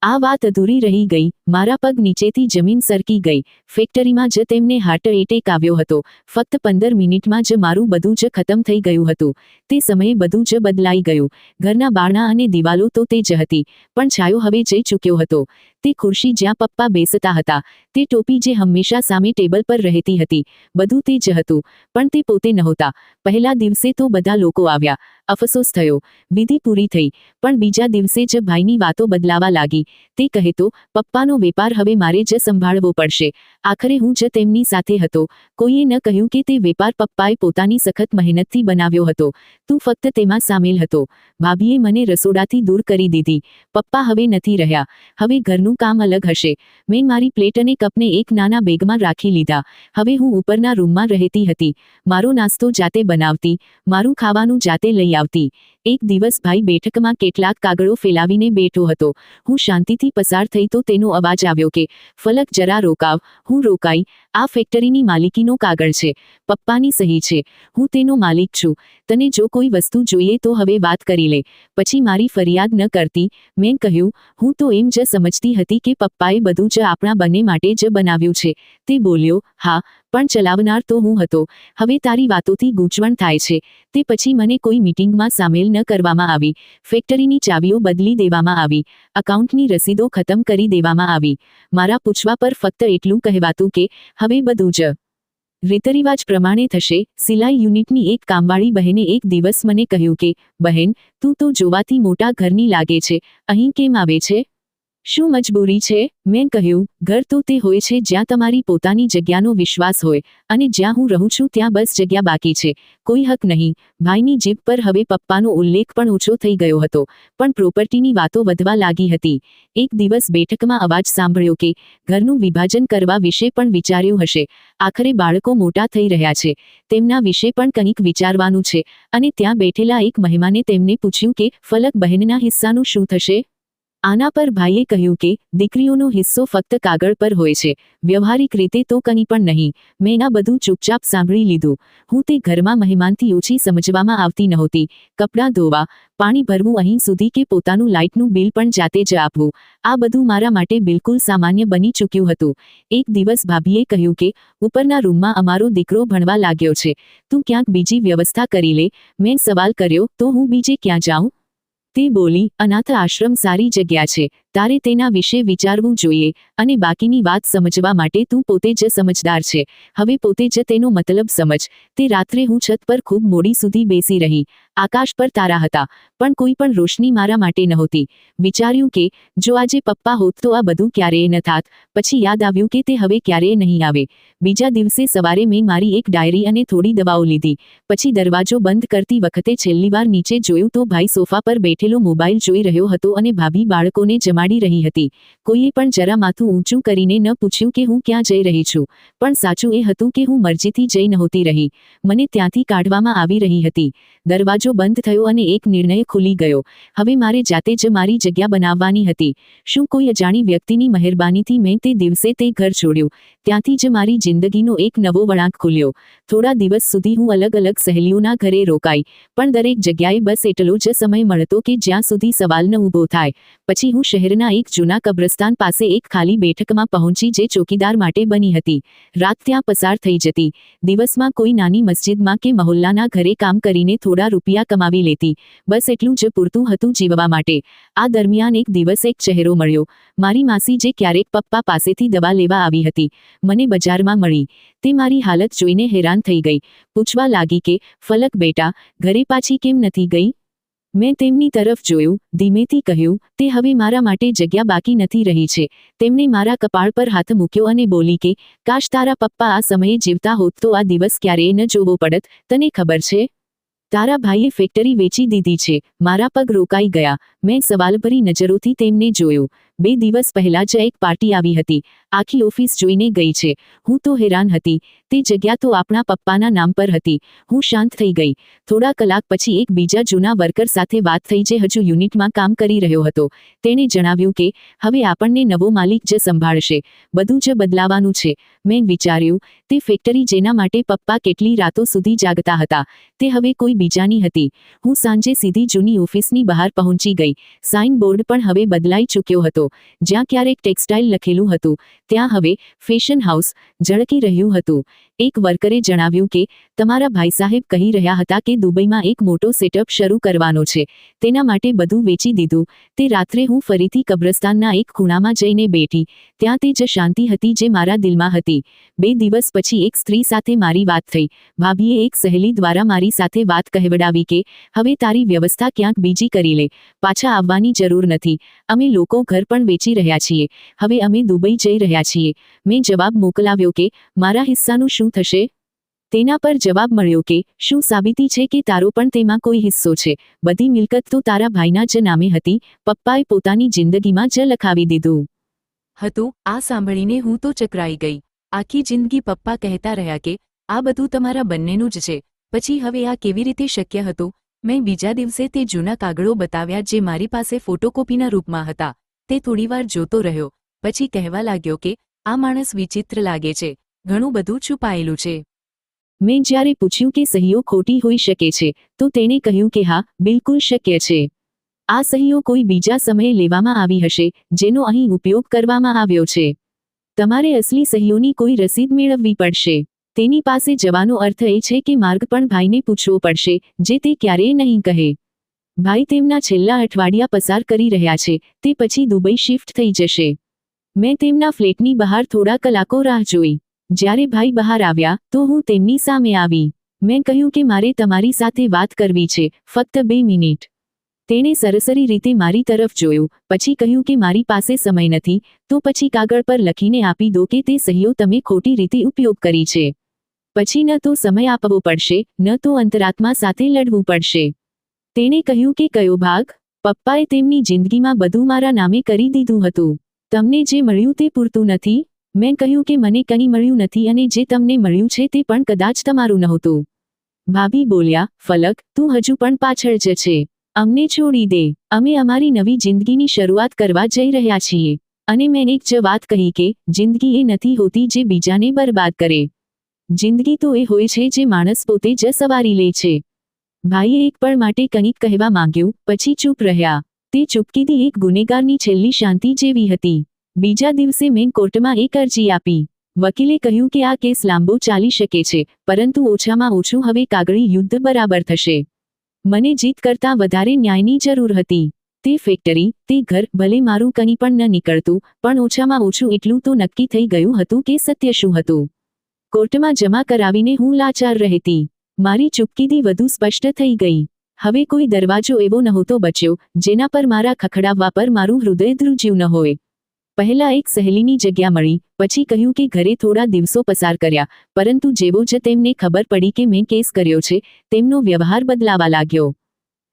આ વાત અધૂરી રહી ગઈ. મારા પગ નીચેથી જમીન સરકી ગઈ. ફેક્ટરીમાં જ તેમને હાર્ટ એટેક આવ્યો હતો. ફક્ત 15 મિનિટમાં જ મારું બધું જ ખતમ થઈ ગયું હતું. તે સમયે બધું જ બદલાઈ ગયું. ઘરના બારણા અને દિવાલો તો તે જ હતી, પણ છાયો હવે જઈ ચૂક્યો હતો. તે ખુરશી જ્યાં પપ્પા બેસતા હતા, તે ટોપી જે હંમેશા સામે ટેબલ પર રહેતી હતી, બધું તે જ હતું, પણ તે પોતે નહોતા. પહેલા દિવસે તો બધા લોકો આવ્યા. અફસોસ થયો. વિધિ પૂરી થઈ. પણ બીજા દિવસે જ ભાઈની વાતો બદલાવા લાગી. તે કહેતો, પપ્પાનો વેપાર હવે મારે જ સંભાળવો પડશે. આખરે હું જ તેમની સાથે હતો. કોઈએ ન કહ્યું કે તે વેપાર પપ્પાએ પોતાની સખત મહેનતથી બનાવ્યો હતો. તું ફક્ત તેમાં સામેલ હતો. ભાભીએ મને રસોડાથી દૂર કરી દીધી. પપ્પા હવે નથી રહ્યા. હવે ઘરનું કામ અલગ હશે. મેં મારી પ્લેટ અને કપને એક નાના બેગમાં રાખી લીધા. હવે હું ઉપરના રૂમમાં રહેતી હતી. મારો નાસ્તો જાતે બનાવતી, મારું ખાવાનું જાતે લઈ આવતી. એક દિવસ ભાઈ બેઠકમાં કેટલાક કાગળો ફેલાવીને બેઠો હતો. હું શાંતિથી પસાર થઈ તો તેનો અવાજ આવ્યો કે, ફલક જરા રોકાવ. હું રોકાઈ. આ ફેક્ટરીની માલિકીનો કાગળ છે. પપ્પાની સહી છે. હું તેનો માલિક છું. તને જો કોઈ વસ્તુ જોઈએ તો હવે વાત કરી લે. પછી મારી ફરિયાદ ન કરતી. મેં કહ્યું, હું તો એમ જ સમજતી હતી કે પપ્પાએ બધું જ આપણા બંને માટે જ બનાવ્યું છે. તે બોલ્યો, હા, પણ ચલાવનાર તો હું હતો. હવે તારી વાતોથી ગૂંચવણ થાય છે. તે પછી મને કોઈ મીટિંગમાં સામેલ ન કરવામાં આવી. ફેક્ટરીની ચાવીઓ બદલી દેવામાં આવી. અકાઉન્ટની રસીદો ખતમ કરી દેવામાં આવી. મારા પૂછવા પર ફક્ત એટલું કહેવાતું કે, હવે બધું જ રીતરિવાજ પ્રમાણે થશે. સિલાઈ યુનિટની એક કામવાળી બહેને એક દિવસ મને કહ્યું કે, બહેન, તું તો જોવાથી મોટા ઘરની લાગે છે. અહીં કેમ આવે છે? શું મજબૂરી છે? મેં કહ્યું, ઘર તો તે હોય છે જ્યાં તમારી પોતાની જગ્યાનો વિશ્વાસ હોય, અને જ્યાં હું રહું છું ત્યાં બસ જગ્યા બાકી છે, કોઈ હક નહીં. ભાઈની જીભ પર હવે પપ્પાનો ઉલ્લેખ પણ ઓછો થઈ ગયો હતો, પણ પ્રોપર્ટીની વાતો વધવા લાગી હતી. એક દિવસ બેઠકમાં અવાજ સાંભળ્યો કે, ઘરનું વિભાજન કરવા વિશે પણ વિચાર્યું હશે. આખરે બાળકો મોટા થઈ રહ્યા છે. તેમના વિશે પણ કંઈક વિચારવાનું છે. અને ત્યાં બેઠેલા એક મહેમાને તેમને પૂછ્યું કે, ફલક બહેનના હિસ્સાનું શું થશે? આના પર ભાઈએ કહ્યું કે, દીકરીઓનો હિસ્સો ફક્ત કાગળ પર હોય છે, વ્યવહારિક રીતે તો કંઈ પણ નહીં. મેં આ બધું ચૂપચાપ સાંભળી લીધું. હું તે ઘરમાં મહેમાનથી ઓછી સમજવામાં આવતી નહોતી. કપડાં ધોવા, પાણી ભરવું, અહીં સુધી કે પોતાનું લાઇટનું બિલ પણ જાતે જ આપવું, આ બધું મારા માટે બિલકુલ સામાન્ય બની ચૂક્યું હતું. એક દિવસ ભાભીએ કહ્યું કે, ઉપરના રૂમમાં અમારો દીકરો ભણવા લાગ્યો છે. તું ક્યાંક બીજી વ્યવસ્થા કરી લે. મેં સવાલ કર્યો, તો હું બીજે ક્યાં જાઉં? તે બોલી, અનાથ આશ્રમ સારી જગ્યા છે. તારે તેના વિશે વિચારવું જોઈએ. અને બાકીની વાત સમજવા માટે તું પોતે જ સમજદાર છે. હવે પોતે જ તેનો મતલબ સમજ. તે રાત્રે હું છત પર ખૂબ મોડી સુધી બેસી રહી. આકાશ પર તારા હતા, પણ કોઈ પણ રોશની મારા માટે નહોતી. વિચાર્યું કે, જો આજે પપ્પા હોત તો આ બધું ક્યારેય ન થાત. પછી યાદ આવ્યું કે તે હવે ક્યારેય નહીં આવે. બીજા દિવસે સવારે મેં મારી એક ડાયરી અને થોડી દવાઓ લીધી. પછી દરવાજો બંધ કરતી વખતે છેલ્લીવાર નીચે જોયું તો ભાઈ સોફા પર બેઠેલો મોબાઈલ જોઈ રહ્યો હતો અને ભાભી બાળકોને જમાડી રહી હતી. કોઈએ પણ જરા માથું ઊંચું કરીને ન પૂછ્યું કે હું ક્યાં જઈ રહી છું. પણ સાચું એ હતું કે હું મરજીથી જઈ નહોતી રહી. મને ત્યાંથી કાઢવામાં આવી રહી હતી. દરવાજો બંધ થયો અને એક નિર્ણય ખુલી ગયો. હવે મારે જાતે જ મારી જગ્યા બનાવવાની હતી. શું કોઈ અજાણી વ્યક્તિની મહેરબાનીથી મેં તે દિવસે તે ઘર છોડ્યું. ત્યાંથી જ મારી જિંદગીનો એક નવો વળાંક ખુલ્યો. થોડા દિવસ સુધી હું અલગ અલગ સહેલીઓના ઘરે રોકાઈ, પણ દરેક જગ્યાએ બસ એટલો જ સમય મળતો કે જ્યાં સુધી સવાલ ન ઊભો થાય. પછી હું શહેરના એક જૂના કબ્રસ્તાન પાસે એક ખાલી બેઠકમાં પહોંચી જે ચોકીદાર માટે બની હતી. રાત ત્યાં પસાર થઈ જતી. દિવસમાં કોઈ નાની મસ્જિદમાં કે મહોલ્લાના ઘરે કામ કરીને થોડા રૂપિયા કમાવી લેતી. બસ એટલું જ પૂરતું હતું જીવવા માટે. આ દરમિયાન એક દિવસ એક ચહેરો મળ્યો. મારી માસી જે ક્યારેક પપ્પા પાસેથી દવા લેવા આવી હતી, મને બજારમાં મળી. તે મારી હાલત જોઈને હેરાન થઈ ગઈ. પૂછવા લાગી કે, ફલક બેટા, ઘરે પાછી કેમ નથી ગઈ? મેં તેમની તરફ જોયું, ધીમેથી કહ્યું, તે હવે મારા માટે જગ્યા બાકી નથી રહી છે. તેમણે મારા કપાળ પર હાથ મૂક્યો અને બોલી કે, કાશ તારા પપ્પા આ સમયે જીવતા હોત તો આ દિવસ ક્યારેય ન જોવો પડત. તને ખબર છે? તારા ભાઈએ ફેક્ટરી વેચી દીધી છે. મારા પગ રોકાઈ ગયા. મેં સવાલભરી નજરોથી તેમને જોયું. 2 દિવસ પહેલા જ એક પાર્ટી આવી હતી. આખી ઓફિસ જોઈને ગઈ છે. હું તો હેરાન હતી. તે જગ્યા તો આપણા પપ્પાના નામ પર હતી. હું શાંત થઈ ગઈ. થોડા કલાક પછી એક બીજા જૂના વર્કર સાથે વાત થઈ જે હજુ યુનિટમાં કામ કરી રહ્યો હતો. તેણે જણાવ્યું કે હવે આપણને નવો માલિક જ સંભાળશે. બધું જ બદલાવાનું છે. મેં વિચાર્યું, તે ફેક્ટરી જેના માટે પપ્પા કેટલી રાતો સુધી જાગતા હતા, તે હવે કોઈ બીજાની હતી. હું સાંજે સીધી જૂની ઓફિસની બહાર પહોંચી ગઈ. સાઇન બોર્ડ પણ હવે બદલાઈ ચૂક્યો હતો. જ્યાં ક્યારેક ટેક્સટાઇલ લખેલું હતું, ત્યાં હવે ફેશન હાઉસ ઝળકી રહ્યું હતું. એક વર્કરે જણાવ્યું કે તમારા ભાઈ સાહેબ કહી રહ્યા હતા કે દુબઈમાં એક મોટો સેટઅપ શરૂ કરવાનો છે. તેના માટે બધું વેચી દીધું. તે રાત્રે હું ફરીથી કબ્રસ્તાનના એક ખૂણામાં જઈને બેઠી. ત્યાં તે જ શાંતિ હતી જે મારા દિલમાં હતી. 2 દિવસ પછી એક સ્ત્રી સાથે મારી વાત થઈ. ભાભીએ એક સહેલી દ્વારા મારી સાથે વાત કહેવડાવી કે હવે તારી વ્યવસ્થા ક્યાંક બીજી કરી લે. પાછા આવવાની જરૂર નથી. અમે લોકો ઘર પણ વેચી રહ્યા છીએ. હવે અમે દુબઈ જઈ રહ્યા છીએ. મેં જવાબ મોકલાવ્યો કે મારા હિસ્સાનું શું થશે? તેના પર જવાબ મળ્યો કે શું સાબિતી છે કે તારો પણ તેમાં કોઈ હિસ્સો છે? બધી મિલકત તો તારા ભાઈના જ નામે હતી. પપ્પાએ પોતાની જિંદગીમાં જ લખાવી દીધું હતું. આ સાંભળીને હું તો ચકરાઈ ગઈ. આખી જિંદગી પપ્પા કહેતા રહ્યા કે આ બધું તમારા બંનેનું જ છે. પછી હવે આ કેવી રીતે શક્ય હતું? મેં બીજા દિવસે તે જૂના કાગળો બતાવ્યા જે મારી પાસે ફોટોકોપીના રૂપમાં હતા. તે થોડીવાર જોતો રહ્યો. પછી કહેવા લાગ્યો કે આ માણસ વિચિત્ર લાગે છે. ઘણું બધું છુપાયેલું છે. મેં જ્યારે પૂછ્યું કે સહીઓ ખોટી હોઈ શકે છે, તો તેણે કહ્યું કે હા, બિલકુલ શક્ય છે. આ સહીઓ કોઈ બીજા સમયે લેવામાં આવી હશે, જેનો અહીં ઉપયોગ કરવામાં આવ્યો છે. તમારે અસલી સહીઓની કોઈ રસીદ મેળવવી પડશે. તેની પાસે જવાનો અર્થ એ છે કે માર્ગ પણ ભાઈને પૂછવો પડશે, જે તે ક્યારેય નહીં કહે. ભાઈ તેમના છેલ્લા અઠવાડિયા પસાર કરી રહ્યા છે. તે પછી દુબઈ શિફ્ટ થઈ જશે. મેં તેમના ફ્લેટની બહાર થોડા કલાકો રાહ જોઈ. જ્યારે ભાઈ બહાર આવ્યા તો હું તેમની સામે આવી. મેં કહ્યું કે મારે તમારી સાથે વાત કરવી છે, ફક્ત 2 મિનિટ. તેણે સરસરી રીતે મારી તરફ જોયું. પછી કહ્યું કે મારી પાસે સમય નથી. તો પછી કાગળ પર લખીને આપી દો કે તે સહીઓ તમે ખોટી રીતે ઉપયોગ કરી છે. પછી ન તો સમય આપવો પડશે, ન તો અંતરાત્મા સાથે લડવું પડશે. તેણે કહ્યું કે કયો ભાગ? પપ્પાએ તેમની જિંદગીમાં બધું મારા નામે કરી દીધું હતું. તમને જે મળ્યું તે પૂરતું નથી? મેં કહ્યું કે મને કંઈ મળ્યું નથી અને જે તમને મળ્યું છે તે પણ કદાચ તમારું નહોતું. ભાભી બોલ્યા, ફલક, તું હજુ પણ પાછળ જ છે. અમને છોડી દે. અમે અમારી નવી જિંદગીની શરૂઆત કરવા જઈ રહ્યા છીએ. અને મેં એક જ વાત કહી કે જિંદગી એ નથી હોતી જે બીજાને બરબાદ કરે. જિંદગી તો એ હોય છે જે માણસ પોતે જ સવારી લે છે. ભાઈએ એક પળ માટે કંઈક કહેવા માંગ્યું, પછી ચૂપ રહ્યા. તે ચૂપકીદી એક ગુનેગારની છેલ્લી શાંતિ જેવી હતી. બીજા દિવસે મેં કોર્ટમાં એક અરજી આપી. વકીલે કહ્યું કે આ કેસ લાંબો ચાલી શકે છે, પરંતુ ઓછામાં ઓછું હવે કાગળી યુદ્ધ બરાબર થશે. મને જીત કરતાં વધારે ન્યાયની જરૂર હતી. તે ફેક્ટરી, તે ઘર, ભલે મારું કંઈ પણ ન નીકળતું, પણ ઓછામાં ઓછું એટલું તો નક્કી થઈ ગયું હતું કે સત્ય શું હતું. કોર્ટમાં જમા કરાવીને હું લાચાર રહેતી. મારી ચૂપકીદી વધુ સ્પષ્ટ થઈ ગઈ. હવે કોઈ દરવાજો એવો નહોતો બચ્યો જેના પર મારા ખખડાવવા પર મારું હૃદય ધ્રુજ્યું ન હોય. પહેલા એક સહેલીની જગ્યા મળી, પછી કહ્યું કે ઘરે થોડા દિવસો પસાર કર્યા, પરંતુ જેવો જ તેમને ખબર પડી કે મેં કેસ કર્યો છે, તેમનો વ્યવહાર બદલાવા લાગ્યો.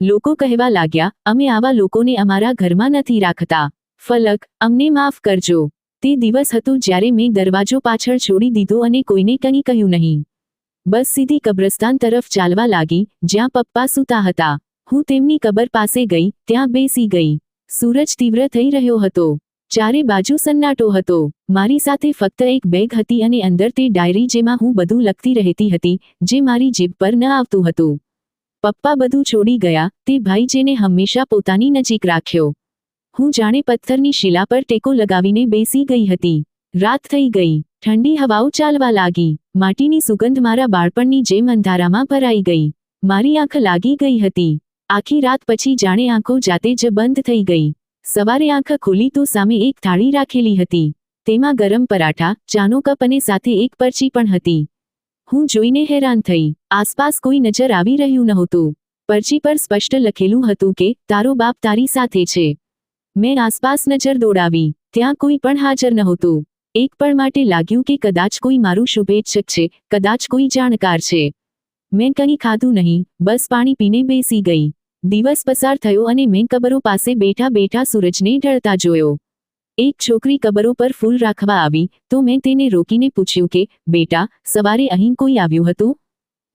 લોકો કહેવા લાગ્યા, અમે આવા લોકોને અમારા ઘરમાં નથી રાખતા. ફલક, અમને માફ કરજો. તે દિવસ હતો જ્યારે મેં દરવાજો પાછળ છોડી દીધો અને કોઈને કંઈ કહ્યું નહીં. બસ સીધી કબ્રસ્તાન તરફ ચાલવા લાગી, જ્યાં પપ્પા સૂતા હતા. હું તેમની કબર પાસે ગઈ, ત્યાં બેસી ગઈ. સૂરજ તીવ્ર થઈ રહ્યો હતો. ચારે બાજુ સન્નાટો હતો. મારી સાથે ફક્ત એક બેગ હતી અને અંદર તે ડાયરી જેમાં હું બધું લખતી રહેતી હતી, જે મારી જીભ પર ન આવતું હતું. પપ્પા બધું છોડી ગયા, તે ભાઈ જેને હંમેશા પોતાની નજીક રાખ્યો. હું જાણે પથ્થરની શિલા પર ટેકો લગાવીને બેસી ગઈ હતી. રાત થઈ ગઈ. ઠંડી હવાઓ ચાલવા લાગી. માટીની સુગંધ મારા બાળપણની જેમ અંધારામાં ભરાઈ ગઈ. મારી આંખ લાગી ગઈ હતી. આખી રાત પછી જાણે આંખો જાતે જ બંધ થઈ ગઈ. સવારે આંખ ખોલી તો સામે એક થાળી રાખેલી હતી. તેમાં ગરમ પરાઠા, ચાનો કપ અને સાથે એક પરચી પણ હતી. હું જોઈને હેરાન થઈ. આસપાસ કોઈ નજર આવી રહ્યું નહોતું. પરચી પર સ્પષ્ટ લખેલું હતું કે તારો બાપ તારી સાથે છે. મેં આસપાસ નજર દોડાવી. ત્યાં કોઈ પણ હાજર નહોતું. એક પળ માટે લાગ્યું કે કદાચ કોઈ મારું શુભેચ્છક છે, કદાચ કોઈ જાણકાર છે. મેં કંઈ ખાધું નહીં, બસ પાણી પીને બેસી ગઈ. દિવસ પસાર થયો અને મેં કબરો પાસે બેઠા બેઠા સૂરજને ઢળતા જોયો. એક છોકરી કબરો પર ફૂલ રાખવા આવી તો મેં તેને રોકીને પૂછ્યું કે બેટા, સવારે અહીં કોઈ આવ્યું હતું?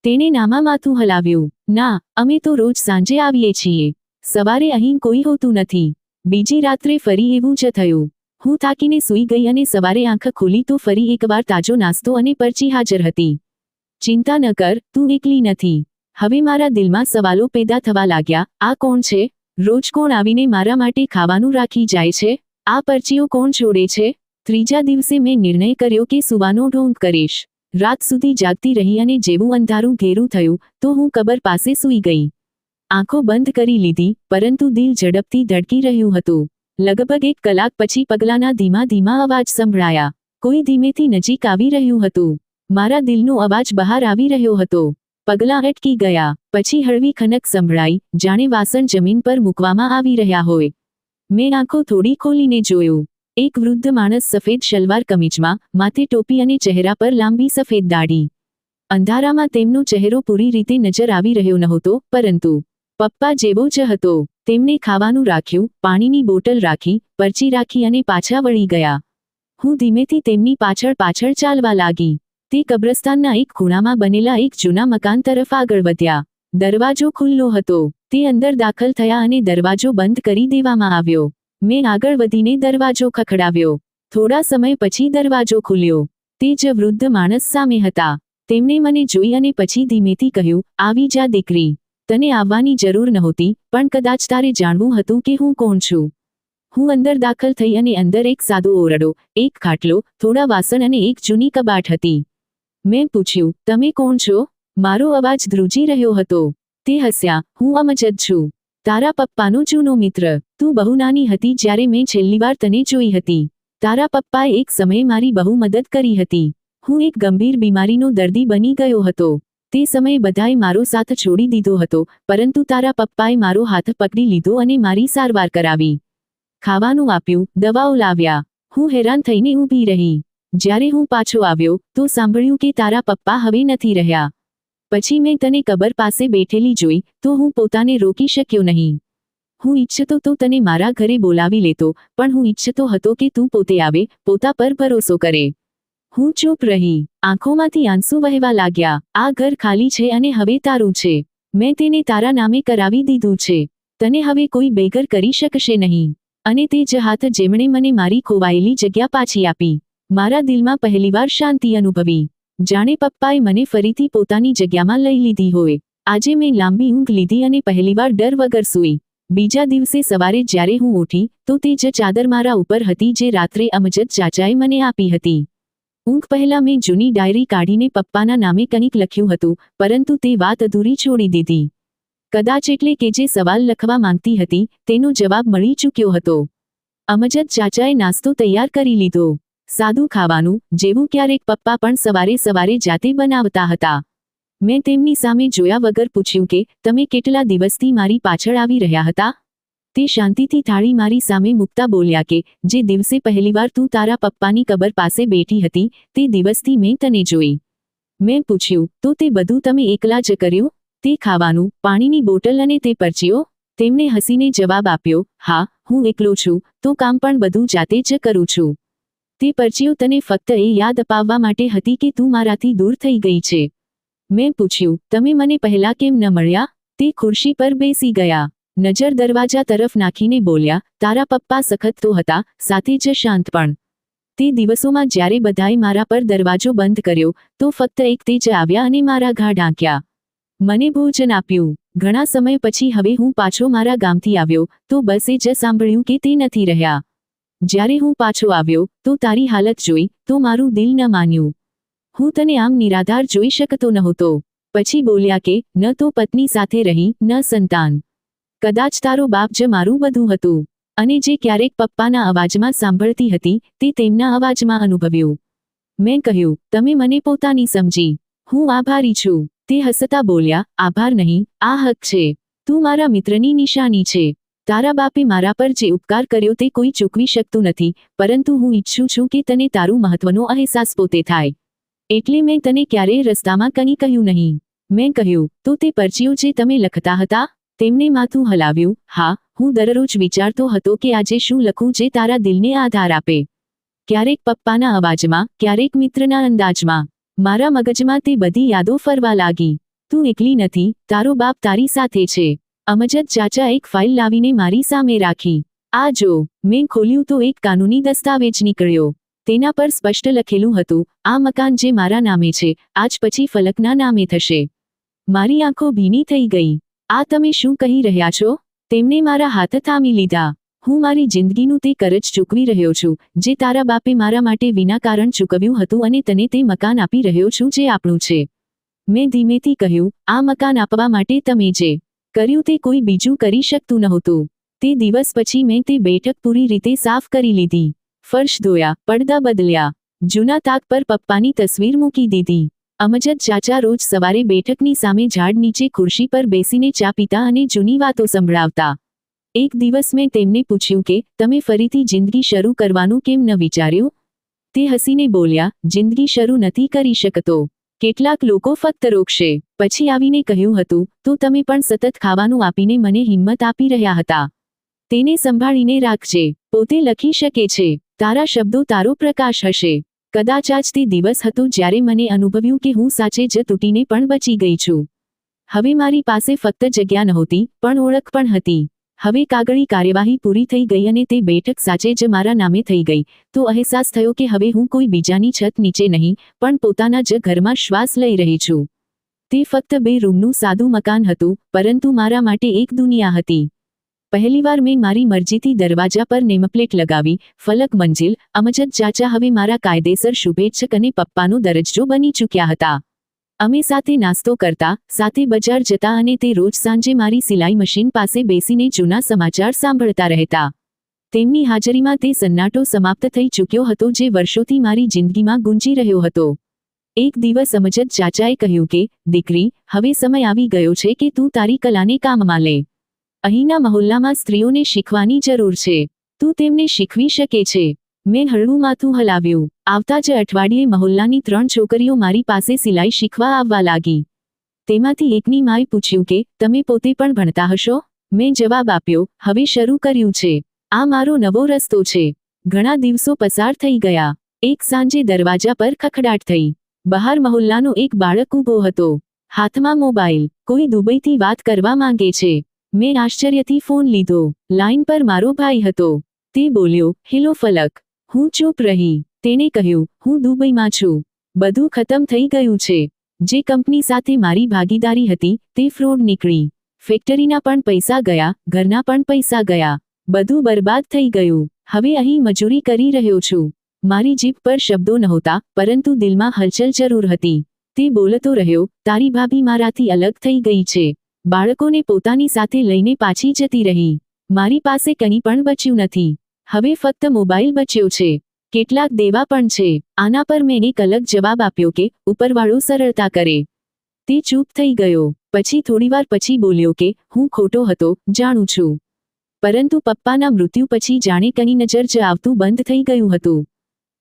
તેણે નામાં માથું હલાવ્યું. ના, અમે તો રોજ સાંજે આવીએ છીએ. સવારે અહીં કોઈ હોતું નથી. બીજી રાત્રે ફરી એવું જ થયું. હું થાકીને સૂઈ ગઈ અને સવારે આંખ ખુલી તો ફરી એકવાર તાજો નાસ્તો અને પરચી હાજર હતી. ચિંતા ન કર, તું એકલી નથી. હવે મારા દિલમાં સવાલો પેદા થવા લાગ્યા. આ કોણ છે? રોજ કોણ આવીને મારા માટે ખાવાનું રાખી જાય છે? આ પરચીઓ કોણ છોડે છે? ત્રીજા દિવસે મેં નિર્ણય કર્યો કે સુવાનો ઢોંગ કરીશ. રાત સુધી જાગતી રહી અને જેવું અંધારું ઘેરું થયું તો હું કબર પાસે સૂઈ ગઈ. આંખો બંધ કરી લીધી, પરંતુ દિલ ઝડપથી ધડકી રહ્યું હતું. લગભગ 1 કલાક પછી પગલાંના ધીમા ધીમા અવાજ સંભળાયા. કોઈ ધીમેથી નજીક આવી રહ્યું હતું. મારા દિલનો અવાજ બહાર આવી રહ્યો હતો. પગલાં અટકી ગયા. પછી હળવી ખનક સંભળાઈ, જાણે વાસણ જમીન પર મૂકવામાં આવી રહ્યા હોય. મેં આંખો થોડી ખોલીને જોયું. એક વૃદ્ધ માણસ સફેદ સલવાર કમીજમાં, માથે ટોપી અને ચહેરા પર લાંબી સફેદ દાઢી. અંધારામાં તેમનો ચહેરો પૂરી રીતે નજર આવી રહ્યો નહોતો, પરંતુ પપ્પા જેવો જ હતો. તેમણે ખાવાનું રાખ્યું, પાણીની બોટલ રાખી, પરચી રાખી અને પાછા વળી ગયા. હું ધીમેથી તેમની પાછળ પાછળ ચાલવા લાગી. તે કબ્રસ્તાનના એક ખૂણામાં બનેલા એક જૂના મકાન તરફ આગળ વધ્યા. દરવાજો ખુલ્લો હતો. તે અંદર દાખલ થયા અને દરવાજો બંધ કરી દેવામાં આવ્યો. મેં આગળ વધીને દરવાજો ખખડાવ્યો. થોડા સમય પછી દરવાજો ખુલ્યો. તે જ વૃદ્ધ માણસ સામે હતા. તેમણે મને જોઈ અને પછી ધીમેથી કહ્યું, આવી જા દીકરી. તને આવવાની જરૂર નહોતી, પણ કદાચ તારે જાણવું હતું કે હું કોણ છું. હું અંદર દાખલ થઈ અને અંદર એક સાદો ઓરડો, એક ખાટલો, થોડા વાસણ અને એક જૂની કબાટ હતી. મેં પૂછ્યું, તમે કોણ છો? મારો અવાજ ધ્રુજી રહ્યો હતો. તે હસ્યા, હું અમજદ છું. તારા પપ્પાનો જૂનો મિત્ર. તું બહુ નાની હતી જ્યારે મેં છેલ્લીવાર તને જોઈ હતી. તારા પપ્પાએ એક સમયે મારી બહુ મદદ કરી હતી. હું એક ગંભીર બીમારીનો દર્દી બની ગયો હતો. તે સમયે બધાએ મારો સાથ છોડી દીધો હતો, પરંતુ તારા પપ્પાએ મારો હાથ પકડી લીધો અને મારી સારવાર કરાવી. ખાવાનું આપ્યું, દવાઓ લાવ્યા. હું હેરાન થઈને ઊભી રહી. જ્યારે હું પાછો આવ્યો તો સાંભળ્યું કે તારા પપ્પા હવે નથી રહ્યા. પછી મેં તને કબર પાસે બેઠેલી જોઈ તો હું પોતાને રોકી શક્યો નહીં. હું ઈચ્છતો તો તને મારા ઘરે બોલાવી લેતો, પણ હું ઈચ્છતો હતો કે તું પોતે આવે, પોતા પર ભરોસો કરે. હું ચૂપ રહી. આંખોમાંથી આંસુ વહેવા લાગ્યા. આ ઘર ખાલી છે અને હવે તારું છે. મેં તેને તારા નામે કરાવી દીધું છે. તને હવે કોઈ બેઘર કરી શકશે નહીં. અને તે જ હાથ જેમણે મને મારી ખોવાયેલી જગ્યા પાછી આપી. મારા દિલમાં પહેલીવાર શાંતિ અનુભવી. જાણે પપ્પાએ મને ફરીથી પોતાની જગ્યામાં લઈ લીધી હોય. આજે મેં લાંબી ઊંઘ લીધી અને પહેલીવાર ડર વગર સૂઈ. બીજા દિવસે સવારે જ્યારે હું ઉઠી તો તે જ ચાદર મારા ઉપર હતી જે રાત્રે અમજદ ચાચાએ મને આપી હતી. ઊંઘ પહેલા મેં જૂની ડાયરી કાઢીને પપ્પાના નામે કંઈક લખ્યું હતું, પરંતુ તે વાત અધૂરી છોડી દીધી. કદાચ એટલે કે જે સવાલ લખવા માંગતી હતી તેનો જવાબ મળી ચૂક્યો હતો. અમજદ ચાચાએ નાસ્તો તૈયાર કરી લીધો. સાદું ખાવાનું, જેવું ક્યારેક પપ્પા પણ સવારે સવારે જાતે બનાવતા હતા. મેં તેમની સામે જોયા વગર પૂછ્યું કે તમે કેટલા દિવસથી મારી પાછળ આવી રહ્યા હતા? તે શાંતિથી થાળી મારી સામે મૂકતા બોલ્યા કે જે દિવસે પહેલીવાર તું તારા પપ્પાની કબર પાસે બેઠી હતી તે દિવસથી મેં તને જોઈ. મેં પૂછ્યું, તો તે બધું તમે એકલા જ કર્યું? તે ખાવાનું, પાણીની બોટલ અને તે પરચીઓ? તેમણે હસીને જવાબ આપ્યો, હા, હું એકલો છું તો કામ પણ બધું જાતે જ કરું છું. તે પરચીઓ તને ફક્ત એ યાદ અપાવવા માટે હતી કે તું મારાથી દૂર થઈ ગઈ છે. મેં પૂછ્યું, તમે મને પહેલા કેમ ન મળ્યા? તે ખુરશી પર બેસી ગયા. નજર દરવાજા તરફ નાખીને બોલ્યા, તારા પપ્પા સખત તો હતા, સાથે જ શાંત પણ. તે દિવસોમાં જ્યારે બધાએ મારા પર દરવાજો બંધ કર્યો તો ફક્ત એક તે જ આવ્યા અને મારા ઘા ઢાંક્યા. મને ભોજન આપ્યું. ઘણા સમય પછી હવે હું પાછો મારા ગામથી આવ્યો તો બસે જ સાંભળ્યું કે તે નથી રહ્યા. જ્યારે હું પાછો આવ્યો તો તારી હાલત જોઈ તો મારું દિલ ન માન્યું. હું તને આમ નિરાધાર જોઈ શકતો નહોતો. પછી બોલ્યા કે ન તો પત્ની સાથે રહી, ન સંતાન. કદાચ તારો બાપ જ મારું બધું હતું. અને જે ક્યારેક પપ્પાના અવાજમાં સાંભળતી હતી તે તેમના અવાજમાં અનુભવ્યું. મેં કહ્યું, તમે મને પોતાની સમજી. હું આભારી છું. તે હસતા બોલ્યા, આભાર નહીં, આ હક છે. તું મારા મિત્રની નિશાની છે. તારા બાપે મારા પર જે ઉપકાર કર્યો તે કોઈ ચૂકવી શકતું નથી, પરંતુ હું ઈચ્છું છું કે તને તારું મહત્વનો અહેસાસ પોતે થાય. એટલે મેં તને ક્યારેય રસ્તામાં કંઈ કહ્યું નહીં. મેં કહ્યું, તો તે પરચીઓ જે તમે લખતા હતા? તેમણે માથું હલાવ્યું. હા, હું દરરોજ વિચારતો હતો કે આજે શું લખું જે તારા દિલને આધાર આપે. ક્યારેક પપ્પાના અવાજમાં, ક્યારેક મિત્રના અંદાજમાં. મારા મગજમાં તે બધી યાદો ફરવા લાગી. તું એકલી નથી, તારો બાપ તારી સાથે છે. અમજદ ચાચા એક ફાઇલ લાવીને મારી સામે રાખી. આ જો. મેં ખોલ્યું તો એક કાનૂની દસ્તાવેજ નીકળ્યો. તેના પર સ્પષ્ટ લખેલું હતું, આ મકાન જે મારા નામે છે, આજ પછી ફલકના નામે થશે. મારી આંખો ભીની થઈ ગઈ. આ તમે શું કહી રહ્યા છો? તેમણે મારા હાથ થામી લીધા. હું મારી જિંદગીનું તે કરજ ચૂકવી રહ્યો છું, જે તારા બાપે મારા માટે વિના કારણ ચૂકવ્યું હતું, અને તને તે મકાન આપી રહ્યો છું જે આપણું છે. મેં ધીમેથી કહ્યું, આ મકાન આપવા માટે તમે જે કર્યું તે કોઈ બીજું કરી શકતું નહોતું. તે દિવસ પછી મેં તે બેઠક પૂરી રીતે સાફ કરી લીધી. ફર્શ ધોયા, પડદા બદલ્યા. જૂના તાક પર પપ્પાની તસવીર મૂકી દીધી. અમજદ ચાચા રોજ સવારે બેઠકની સામે ઝાડ નીચે ખુરશી પર બેસીને ચા પીતા અને જૂની વાતો સંભળાવતા. એક દિવસ મેં તેમને પૂછ્યું કે તમે ફરીથી જિંદગી શરૂ કરવાનું કેમ ન વિચાર્યું? તે હસીને બોલ્યા, જિંદગી શરૂ નથી કરી શકતો. કેટલાક લોકો ફક્ત રોકશે. પછી આવીને કહ્યું હતું, તો તમે પણ સતત ખાવાનું આપીને મને હિંમત આપી રહ્યા હતા. તેને સંભાળીને રાખજે. પોતે લખી શકે છે. તારા શબ્દો તારો પ્રકાશ હશે. કદાચ આજ તે દિવસ હતો જ્યારે મને અનુભવ્યું કે હું સાચે જ તૂટીને પણ બચી ગઈ છું. હવે મારી પાસે ફક્ત જગ્યા નહોતી, પણ ઓળખ પણ હતી. હવે કાગળી કાર્યવાહી પૂરી થઈ ગઈ અને તે બેઠક સાચે જ મારા નામે થઈ ગઈ. તો અહેસાસ થયો કે હવે હું કોઈ બીજાની છત નીચે નહીં, પણ પોતાના જ ઘરમાં શ્વાસ લઈ રહી છું. તે ફક્ત 2 રૂમનું સાદું મકાન હતું, પરંતુ મારા માટે એક દુનિયા હતી. પહેલીવાર મેં મારી મરજીથી દરવાજા પર નેમપ્લેટ લગાવી, ફલક મંજિલ. અમજદ ચાચા હવે મારા કાયદેસર શુભેચ્છક અને પપ્પાનો દરજ્જો બની ચૂક્યા હતા. અમે સાથે નાસ્તો કરતા, સાથે બજાર જતા અને તે રોજ સાંજે મારી સિલાઈ મશીન પાસે બેસીને જૂના સમાચાર સાંભળતા રહેતા. તેમની હાજરીમાં તે સન્નાટો સમાપ્ત થઈ ચૂક્યો હતો જે વર્ષોથી મારી જિંદગીમાં ગુંજી રહ્યો હતો. એક દિવસ અમજદ ચાચાએ કહ્યું કે, દીકરી, હવે સમય આવી ગયો છે કે તું તારી કલાને કામમાં લે. અહીંના મહોલ્લામાં સ્ત્રીઓને શીખવાની જરૂર છે. તું તેમને શીખવી શકે છે. મેં હળવું માથું હલાવ્યું. આવતા જ અઠવાડિયે મહોલ્લાની 3 છોકરીઓ મારી પાસે સિલાઈ શીખવા આવવા લાગી. તેમાંથી એકની માએ પૂછ્યું કે, તમે પોતે પણ ભણતા હશો? મેં જવાબ આપ્યો, હવે શરૂ કર્યું છે. આ મારો નવો રસ્તો છે. ઘણા દિવસો પસાર થઈ ગયા. એક સાંજે દરવાજા પર ખખડાટ થઈ. બહાર મહોલ્લાનો એક બાળક ઊભો હતો. હાથમાં મોબાઈલ. કોઈ દુબઈથી વાત કરવા માંગે છે. મેં આશ્ચર્યથી ફોન લીધો. લાઇન પર મારો ભાઈ હતો. તે બોલ્યો, હેલો ફલક. હું ચૂપ રહી. તેણે કહ્યું, હું દુબઈમાં છું. બધું ખતમ થઈ ગયું છે. જે કંપની સાથે મારી ભાગીદારી હતી, તે ફ્રોડ નીકળી. ફેક્ટરીના પણ પૈસા ગયા, ઘરના પણ પૈસા ગયા. બધું બરબાદ થઈ ગયું. હવે અહીં મજૂરી કરી રહ્યો છું. મારી જીભ પર શબ્દો નહોતા, પરંતુ દિલમાં હલચલ જરૂર હતી. તે બોલતો રહ્યો, તારી ભાભી મારાથી અલગ થઈ ગઈ છે. બાળકોને પોતાની સાથે લઈને પાછી જતી રહી. મારી પાસે કંઈ પણ બચ્યું નથી. હવે ફક્ત મોબાઈલ બચ્યો છે. કેટલાક દેવા પણ છે. આના પર મેં એક અલગ જવાબ આપ્યો કે, ઉપરવાળો સરળતા કરે. તે ચૂપ થઈ ગયો. પછી થોડીવાર પછી બોલ્યો કે, હું ખોટો હતો, જાણું છું. પરંતુ પપ્પાના મૃત્યુ પછી જાણે કંઈ નજર જ આવતું બંધ થઈ ગયું હતું.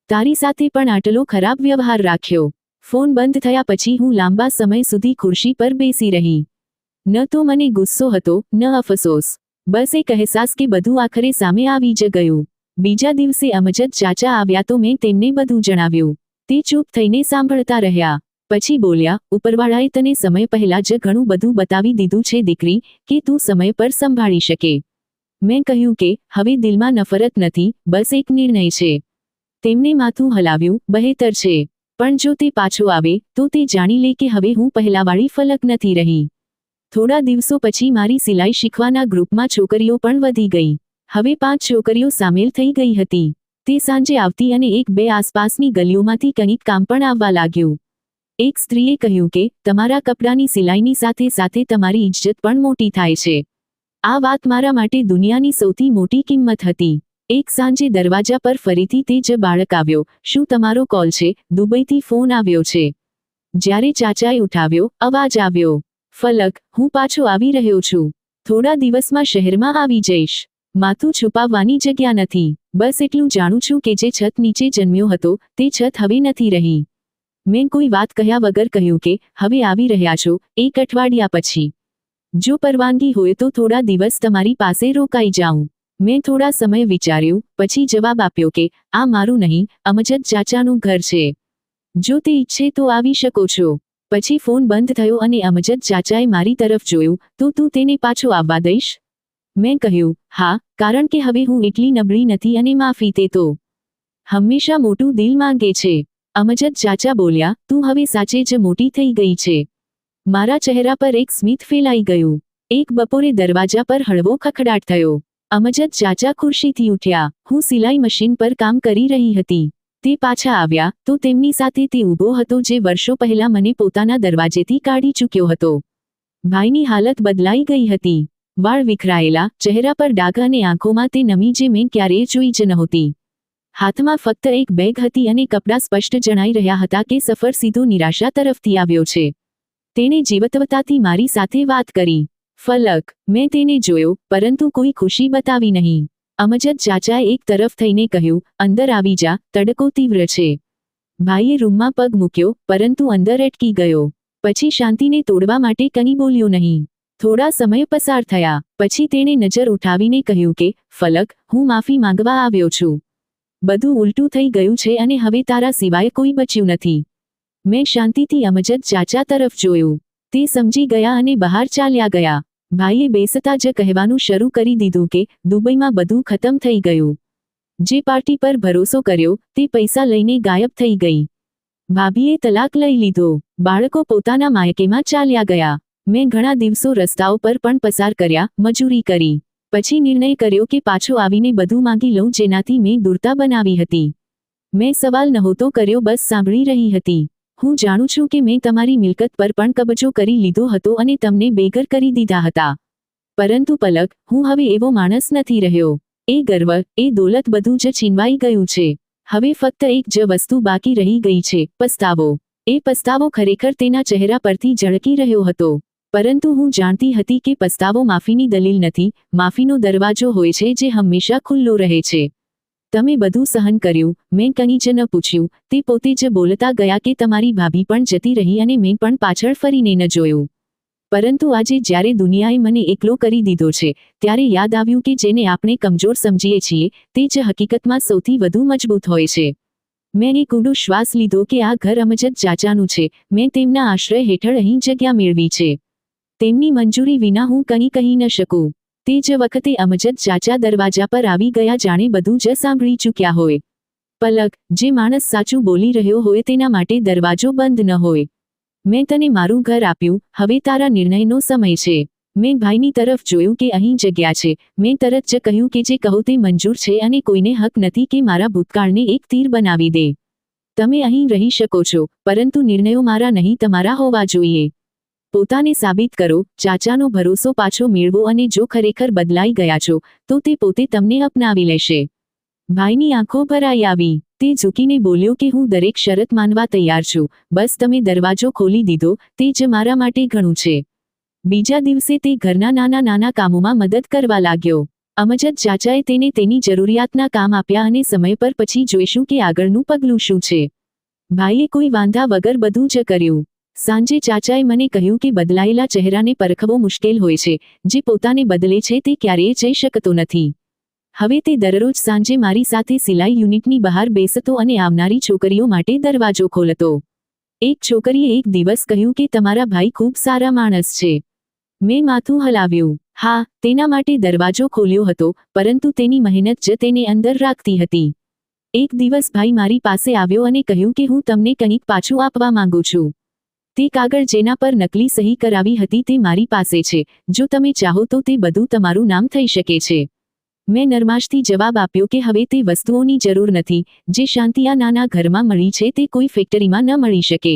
તારી સાથે પણ આટલો ખરાબ વ્યવહાર રાખ્યો. ફોન બંધ થયા પછી હું લાંબા સમય સુધી ખુરશી પર બેસી રહી. ન તો મને ગુસ્સો હતો, ન અફસોસ. બસ એક અહેસાસ કે બધું આખરે સામે આવી જ ગયું. બીજા દિવસે અમજદ ચાચા આવ્યા તો મેં તેમને બધું જણાવ્યું. તે ચૂપ થઈને સાંભળતા રહ્યા. પછી બોલ્યા, ઉપરવાળાએ તને સમય પહેલા જ ઘણું બધું બતાવી દીધું છે દીકરી, કે તું સમય પર સંભાળી શકે. મેં કહ્યું કે, હવે દિલમાં નફરત નથી, બસ એક નિર્ણય છે. તેમને માથું હલાવ્યું, બહેતર છે. પણ જો તે પાછો આવે, તો તે જાણી લે કે હવે હું પહેલાવાળી ફલક નથી રહી. થોડા દિવસો પછી મારી સિલાઈ શીખવાના ગ્રુપમાં છોકરીઓ પણ વધી ગઈ. હવે 5 છોકરીઓ સામેલ થઈ ગઈ હતી. તે સાંજે આવતી અને 1-2 આસપાસની ગલીઓમાંથી કંઈક કામ પણ આવવા લાગ્યું. એક સ્ત્રીએ કહ્યું કે, તમારા કપડાની સિલાઈની સાથે સાથે તમારી ઇજ્જત પણ મોટી થાય છે. આ વાત મારા માટે દુનિયાની સૌથી મોટી કિંમત હતી. એક સાંજે દરવાજા પર ફરીથી તે જ બાળક આવ્યો. શું તમારો કોલ છે? દુબઈથી ફોન આવ્યો છે. જ્યારે ચાચાએ ઉઠાવ્યો, અવાજ આવ્યો, ફલક, હું પાછો આવી રહ્યો છું. થોડા દિવસમાં શહેરમાં આવી જઈશ. માથું છુપાવવાની જગ્યા નથી. બસ એટલું જાણું છું કે જે છત નીચે જન્મ્યો હતો તે છત હવે નથી રહી. મેં કોઈ વાત કહ્યા વગર કહ્યું કે હવે આવી રહ્યા છો 1 અઠવાડિયા પછી. જો પરવાનગી હોય તો થોડા દિવસ તમારી પાસે રોકાઈ જાઉં. મેં થોડા સમય વિચાર્યું, પછી જવાબ આપ્યો કે આ મારું નહીં, અમજદ ચાચાનું ઘર છે. જો તે ઈચ્છે તો આવી શકો છો. પછી ફોન બંધ થયો અને અમજદ ચાચાએ મારી તરફ જોયું. તો તું તેને પાછો આવવા દઈશ? મેં કહ્યું, હા, કારણ કે હવે હું એટલી નબળી નથી અને માફી તે તો હંમેશા મોટું દિલ માંગે છે. અમજદ ચાચા બોલ્યા, તું હવે સાચે જ મોટી થઈ ગઈ છે. મારા ચહેરા પર એક સ્મિત ફેલાઈ ગયું. એક બપોરે દરવાજા પર હળવો ખખડાટ થયો. અમજદ ચાચા ખુરશીથી ઉઠ્યા. હું સિલાઈ મશીન પર કામ કરી રહી હતી. તે પાછા આવ્યા તો તેમની સાથે તે ઊભો હતો જે વર્ષો પહેલા મને પોતાના દરવાજેથી કાઢી ચૂક્યો હતો. ભાઈની હાલત બદલાઈ ગઈ હતી. વાળ વિખરાયેલા, ચહેરા પર ડાઘ અને આંખોમાં તે નમી જે મેં ક્યારેય જોઈ જ નહોતી. હાથમાં ફક્ત એક બેગ હતી અને કપડાં સ્પષ્ટ જણાઈ રહ્યા હતા કે સફર સીધો નિરાશા તરફથી આવ્યો છે. તેણે જીવતવતાથી મારી સાથે વાત કરી. ફલક, મેં તેને જોયો, પરંતુ કોઈ ખુશી બતાવી નહીં. અમજદ ચાચાએ એક તરફ થઈને કહ્યું, અંદર આવી જા, તડકો તીવ્ર છે. ભાઈએ રૂમમાં પગ મૂક્યો, પરંતુ અંદર અટકી ગયો. પછી શાંતિને તોડવા માટે કંઈ બોલ્યો નહીં. થોડા સમય પસાર થયા. પછી તેણે નજર ઉઠાવીને કહ્યું કે ફલક, હું માફી માંગવા આવ્યો છું. બધું ઉલટું થઈ ગયું છે અને હવે તારા સિવાય કોઈ બચ્યું નથી. મેં શાંતિથી અમજદ ચાચા તરફ જોયું. તે સમજી ગયા અને બહાર ચાલ્યા ગયા. ભાઈએ બેસતા જ કહેવાનું શરૂ કરી દીધું કે દુબઈમાં બધું ખતમ થઈ ગયું. જે પાર્ટી પર ભરોસો કર્યો તે પૈસા લઈને ગાયબ થઈ ગઈ. ભાભીએ તલાક લઈ લીધો. બાળકો પોતાના માયકેમાં ચાલ્યા ગયા. મેં ઘણા દિવસો રસ્તાઓ પર પણ પસાર કર્યા, મજૂરી કરી. પછી નિર્ણય કર્યો કે પાછો આવીને બધું માંગી લઉં જેનાથી મેં દૂરતા બનાવી હતી. મેં સવાલ નહોતો કર્યો, બસ સાંભળી રહી હતી. હું જાણું છું કે મેં તમારી મિલકત પર પણ કબજો કરી લીધો હતો અને તમને બેઘર કરી દીધા હતા. પરંતુ પલક, હું હવે એવો માણસ નથી રહ્યો. એ ગર્વ, એ દોલત બધું જ છીનવાઈ ગયું છે. હવે ફક્ત એક જ વસ્તુ બાકી રહી ગઈ છે, પસ્તાવો. એ પસ્તાવો ખરેખર તેના ચહેરા પરથી ઝળકી રહ્યો હતો. પરંતુ હું જાણતી હતી કે પસ્તાવો માફીની દલીલ નથી, માફીનો દરવાજો હોય છે જે હંમેશા ખુલ્લો રહે છે. તમે બધું સહન કર્યું, મેં કંઈ જ ન પૂછ્યું. તે પોતે જ બોલતા ગયા કે તમારી ભાભી પણ જતી રહી અને મેં પણ પાછળ ફરીને ન જોયું. પરંતુ આજે જ્યારે દુનિયાએ મને એકલો કરી દીધો છે, ત્યારે યાદ આવ્યું કે જેને આપણે કમજોર સમજીએ છીએ તે જ હકીકતમાં સૌથી વધુ મજબૂત હોય છે. મેં એક ઊંડો શ્વાસ લીધો કે આ ઘર અમજદ ચાચાનું છે. મેં તેમના આશ્રય હેઠળ અહીં જગ્યા મેળવી છે. તેમની મંજૂરી વિના હું કંઈ કહી ન શકું. તે જ વખતે અમજદ ચાચા દરવાજા પર આવી ગયા, જાણે બધું જ સાંભળી ચૂક્યા હોય. પલક, જે માણસ સાચું બોલી રહ્યો હોય તેના માટે દરવાજો બંધ ન હોય. મેં તને મારું ઘર આપ્યું, હવે તારા નિર્ણયનો સમય છે. મેં ભાઈની તરફ જોયું કે અહીં જગ્યા છે. મેં તરત જ કહ્યું કે જે કહો તે મંજૂર છે અને કોઈને હક નથી કે મારા ભૂતકાળને એક તીર બનાવી દે. તમે અહીં રહી શકો છો, પરંતુ નિર્ણયો મારા નહીં તમારા હોવા જોઈએ. પોતાને સાબિત કરો, ચાચાનો ભરોસો પાછો મેળવો અને જો ખરેખર બદલાઈ ગયા છો તો તે પોતે તમને અપનાવી લેશે. ભાઈની આંખો ભરાઈ આવી. તે ઝૂકીને બોલ્યો કે હું દરેક શરત માનવા તૈયાર છું, બસ તમે દરવાજો ખોલી દીધો, તે જ મારા માટે ઘણું છે. બીજા દિવસે તે ઘરના નાના નાના કામોમાં મદદ કરવા લાગ્યો. અમજદ ચાચાએ તેને તેની જરૂરિયાતના કામ આપ્યા અને સમય પર પછી જોઈશું કે આગળનું પગલું શું છે. ભાઈએ કોઈ વાંધા વગર બધું જ કર્યું. સાંજે ચાચાએ મને કહ્યું કે બદલાયેલા ચહેરાને પરખવો મુશ્કેલ હોય છે. જે પોતાને બદલે છે તે ક્યારેય જઈ શકતો નથી. હવે તે દરરોજ સાંજે મારી સાથે સિલાઈ યુનિટની બહાર બેસતો અને આવનારી છોકરીઓ માટે દરવાજો ખોલતો. એક છોકરીએ એક દિવસ કહ્યું કે તમારા ભાઈ ખૂબ સારા માણસ છે. મેં માથું હલાવ્યું. હા, તેના માટે દરવાજો ખોલ્યો હતો, પરંતુ તેની મહેનત જ તેને અંદર રાખતી હતી. એક દિવસ ભાઈ મારી પાસે આવ્યો અને કહ્યું કે હું તમને કંઈક પાછું આપવા માંગુ છું. તે કાગળ જેના પર નકલી સહી કરાવી હતી તે મારી પાસે છે. જો તમે ચાહો તો તે બધું તમારું નામ થઈ શકે છે. મેં નરમાશથી જવાબ આપ્યો કે હવે તે વસ્તુઓની જરૂર નથી. જે શાંતિ આ નાના ઘરમાં મળી છે તે કોઈ ફેક્ટરીમાં ન મળી શકે.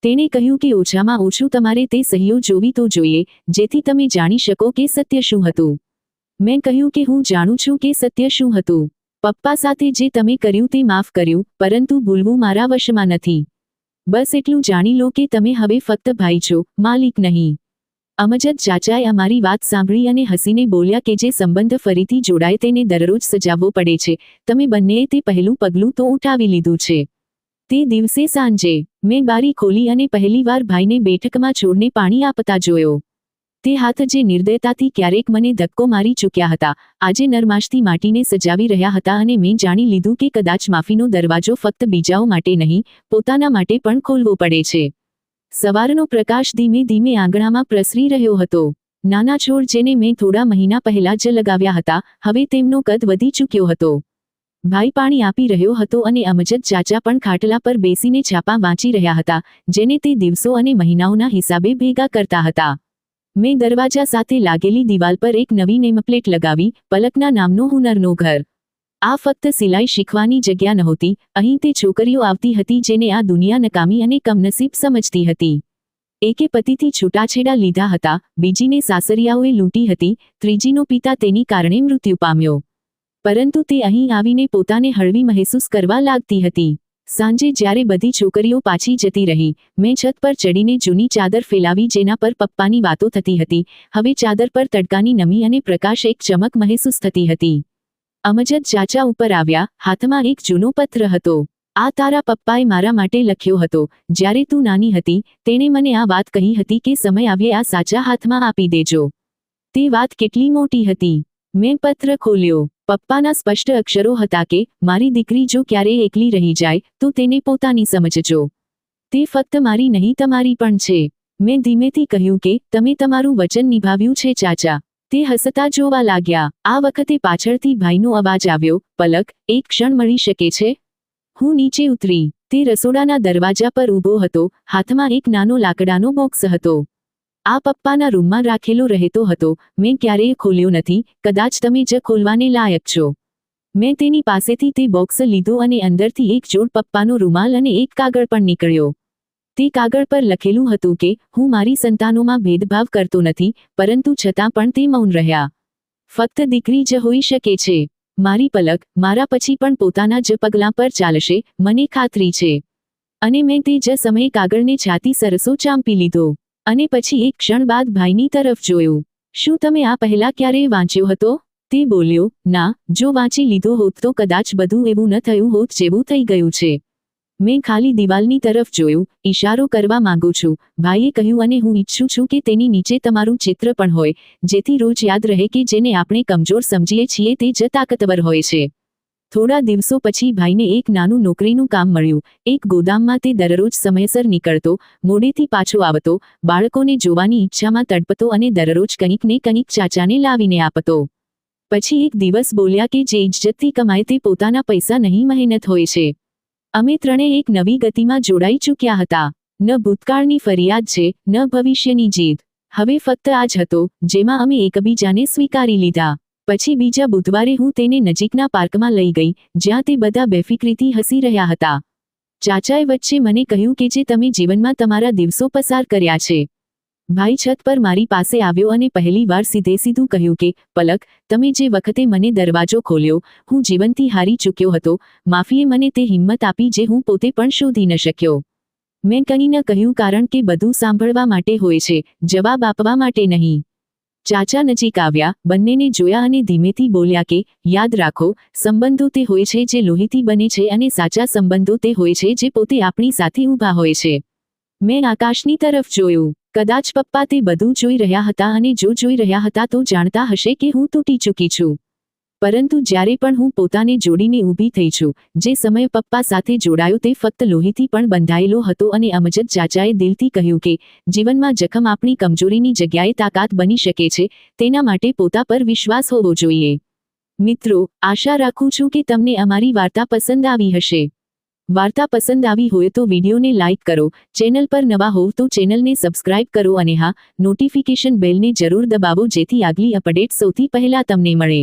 તેણે કહ્યું કે ઓછામાં ઓછું તમારે તે સહીઓ જોવી તો જોઈએ, જેથી તમે જાણી શકો કે સત્ય શું હતું. મેં કહ્યું કે હું જાણું છું કે સત્ય શું હતું. પપ્પા સાથે જે તમે કર્યું તે માફ કર્યું, પરંતુ ભૂલવું મારા વશમાં નથી. બસ એટલું જાણી લો કે તમે હવે ફક્ત ભાઈ છો, માલિક નહીં. અમજદ ચાચાએ અમારી વાત સાંભળી અને હસીને બોલ્યા કે જે સંબંધ ફરીથી જોડાય તેને દરરોજ સજાવવો પડે છે. તમે બંનેએ તે પહેલું પગલું તો ઉઠાવી લીધું છે. તે દિવસે સાંજે મેં બારી ખોલી અને પહેલીવાર ભાઈને બેઠકમાં છોડને પાણી આપતા જોયો. તે હાથ જે નિર્દયતાથી ક્યારેક મને ધક્કો મારી ચૂક્યા હતા, આજે નરમાશથી માટીને સજાવી રહ્યા હતા અને મેં જાણી લીધું કે કદાચ માફીનો દરવાજો ફક્ત બીજાઓ માટે નહીં, પોતાના માટે પણ ખોલવો પડે છે. સવારનો પ્રકાશ ધીમે ધીમે આંગણામાં પ્રસરી રહ્યો હતો. નાના છોડ જેને મેં થોડા મહિના પહેલા જ લગાવ્યા હતા, હવે તેમનો કદ વધી ચૂક્યો હતો. ભાઈ પાણી આપી રહ્યો હતો અને અમજદ ચાચા પણ ખાટલા પર બેસીને છાપા વાંચી રહ્યા હતા, જેને તે દિવસો અને મહિનાઓના હિસાબે ભેગા કરતા હતા. મેં દરવાજા સાથે લાગેલી દિવાલ પર એક નવી નેમપ્લેટ લગાવી, પલકના નામનો હુનરનો ઘર. આ ફક્ત સિલાઈ શીખવાની જગ્યા નહોતી, અહીં તે છોકરીઓ આવતી હતી જેને આ દુનિયા નકામી અને કમનસીબ સમજતી હતી. એકે પતિથી છૂટાછેડા લીધા હતા, બીજીને સાસરિયાઓએ લૂંટી હતી, ત્રીજીનો પિતા તેની કારણે મૃત્યુ પામ્યો. પરંતુ તે અહીં આવીને પોતાને હળવી મહેસૂસ કરવા લાગતી હતી. સાંજે જ્યારે બધી છોકરીઓ પાછી જતી રહી, મેં છત પર ચડીને જૂની ચાદર ફેલાવી જેના પર પપ્પાની વાતો થતી હતી. હવે ચાદર પર તડકાની નમી અને પ્રકાશ એક ચમક મહેસૂસ થતી હતી. અમજદ ચાચા ઉપર આવ્યા, હાથમાં એક જૂનો પત્ર હતો. આ તારા પપ્પાએ મારા માટે લખ્યો હતો. જ્યારે તું નાની હતી, તેણે મને આ વાત કહી હતી કે સમય આવ્યે આ સાચા હાથમાં આપી દેજો. તે વાત કેટલી મોટી હતી. મેં પત્ર ખોલ્યો. પપ્પાના સ્પષ્ટ અક્ષરો હતા કે મારી દીકરી જો ક્યારેય એકલી રહી જાય તો તેને પોતાની સમજજો. તે ફક્ત મારી નહીં તમારી પણ છે. મેં ધીમેથી કહ્યું કે તમે તમારું વચન નિભાવ્યું છે ચાચા. તે હસતા જોવા લાગ્યા. આ વખતે પાછળથી ભાઈનો અવાજ આવ્યો, પલક, એક ક્ષણ મળી શકે છે? હું નીચે ઉતરી. તે રસોડાના દરવાજા પર ઊભો હતો, હાથમાં એક નાનો લાકડાનો બોક્સ હતો. આ પપ્પાના રૂમમાં રાખેલો રહેતો હતો. મેં ક્યારેય ખોલ્યો નથી, કદાચ તમે જ ખોલવાને લાયક છો. મેં તેની પાસેથી તે બોક્સ લીધો અને અંદરથી એક જોડ પપ્પાનો રૂમાલ અને એક કાગળ પણ નીકળ્યો. તે કાગળ પર લખેલું હતું કે હું મારી સંતાનોમાં ભેદભાવ કરતો નથી, પરંતુ છતાં પણ તે મૌન રહ્યા. ફક્ત દીકરી જ હોઈ શકે છે. મારી પલક મારા પછી પણ પોતાના જ પગલાં પર ચાલશે, મને ખાતરી છે. અને મેં તે જ સમયે કાગળને છાતી સરસો ચાંપી લીધો. અને પછી એક ક્ષણ બાદ ભાઈની તરફ જોયું. શું તમે આ પહેલા ક્યારેય વાંચ્યો હતો? તે બોલ્યો, ના, જો વાંચી લીધો હોત તો કદાચ બધું એવું ન થયું હોત જેવું થઈ ગયું છે. મેં ખાલી દિવાલની તરફ જોયું, ઈશારો કરવા માંગુ છું, ભાઈએ કહ્યું, અને હું ઈચ્છું છું કે તેની નીચે તમારું ચિત્ર પણ હોય, જેથી રોજ યાદ રહે કે જેને આપણે કમજોર સમજીએ છીએ તે જ તાકતવર હોય છે. થોડા દિવસો પછી ભાઈને એક નાનું નોકરીનું કામ મળ્યું. એક ગોદામમાં તે દરરોજ સમયસર નીકળતો, મોડેથી પાછો આવતો, બાળકોને જોવાની ઈચ્છામાં તડપતો અને દરરોજ કંઈક ને કંઈક ચાચાને લાવીને આપતો. પછી એક દિવસ બોલ્યા કે જે ઇજ્જતથી કમાય તે પોતાના પૈસા નહીં મહેનત હોય છે. અમે ત્રણેય એક નવી ગતિમાં જોડાઈ ચૂક્યા હતા. ન ભૂતકાળની ફરિયાદ છે, ન ભવિષ્યની જીદ. હવે ફક્ત આ જ હતો, જેમાં અમે એકબીજાને સ્વીકારી લીધા. પછી બીજા બુધવારે હું તેને નજીકના પાર્કમાં લઈ ગઈ, જ્યાં તે બધા બેફિક્રીથી હસી રહ્યા હતા. ચાચાએ વચ્ચે મને કહ્યું કે જે તમે જીવનમાં તમારા દિવસો પસાર કર્યા છે. ભાઈ છત પર મારી પાસે આવ્યો અને પહેલી વાર સીધું કહ્યું કે પલક, તમે જે વખતે મને દરવાજો ખોલ્યો, હું જીવનથી હારી ચૂક્યો હતો. માફીએ મને તે હિંમત આપી જે હું પોતે પણ શોધી ન શક્યો. મેં કંઈ ન કહ્યું કારણ કે બધું સાંભળવા માટે હોય છે, જવાબ આપવા માટે નહીં. ચાચા નજીક આવ્યા, બંનેને જોયા અને ધીમેથી બોલ્યા કે યાદ રાખો, સંબંધો તે હોય છે જે લોહીથી બને છે અને સાચા સંબંધો તે હોય છે જે પોતે આપણી સાથે ઊભા હોય છે. મેં આકાશની તરફ જોયું. કદાચ પપ્પા તે બધું જોઈ રહ્યા હતા અને જો જોઈ રહ્યા હતા તો જાણતા હશે કે હું તૂટી ચૂકી છું. પરંતુ જ્યારે પણ હું પોતાને જોડીને ઊભી થઈ છું, જે સમય પપ્પા સાથે જોડાયો તે ફક્ત લોહીથી પણ બંધાયેલો હતો અને અમજદ ચાચાએ દિલથી કહ્યું કે જીવનમાં જખમ આપણી કમજોરીની જગ્યાએ તાકાત બની શકે છે, તેના માટે પોતા પર વિશ્વાસ હોવો જોઈએ. મિત્રો, આશા રાખું છું કે તમને અમારી વાર્તા પસંદ આવી હશે. વાર્તા પસંદ આવી હોય તો વિડીયોને લાઇક કરો, ચેનલ પર નવા હોવ તો ચેનલને સબસ્ક્રાઇબ કરો અને હા, નોટિફિકેશન બેલને જરૂર દબાવો જેથી આગલી અપડેટ સૌથી પહેલા તમને મળે.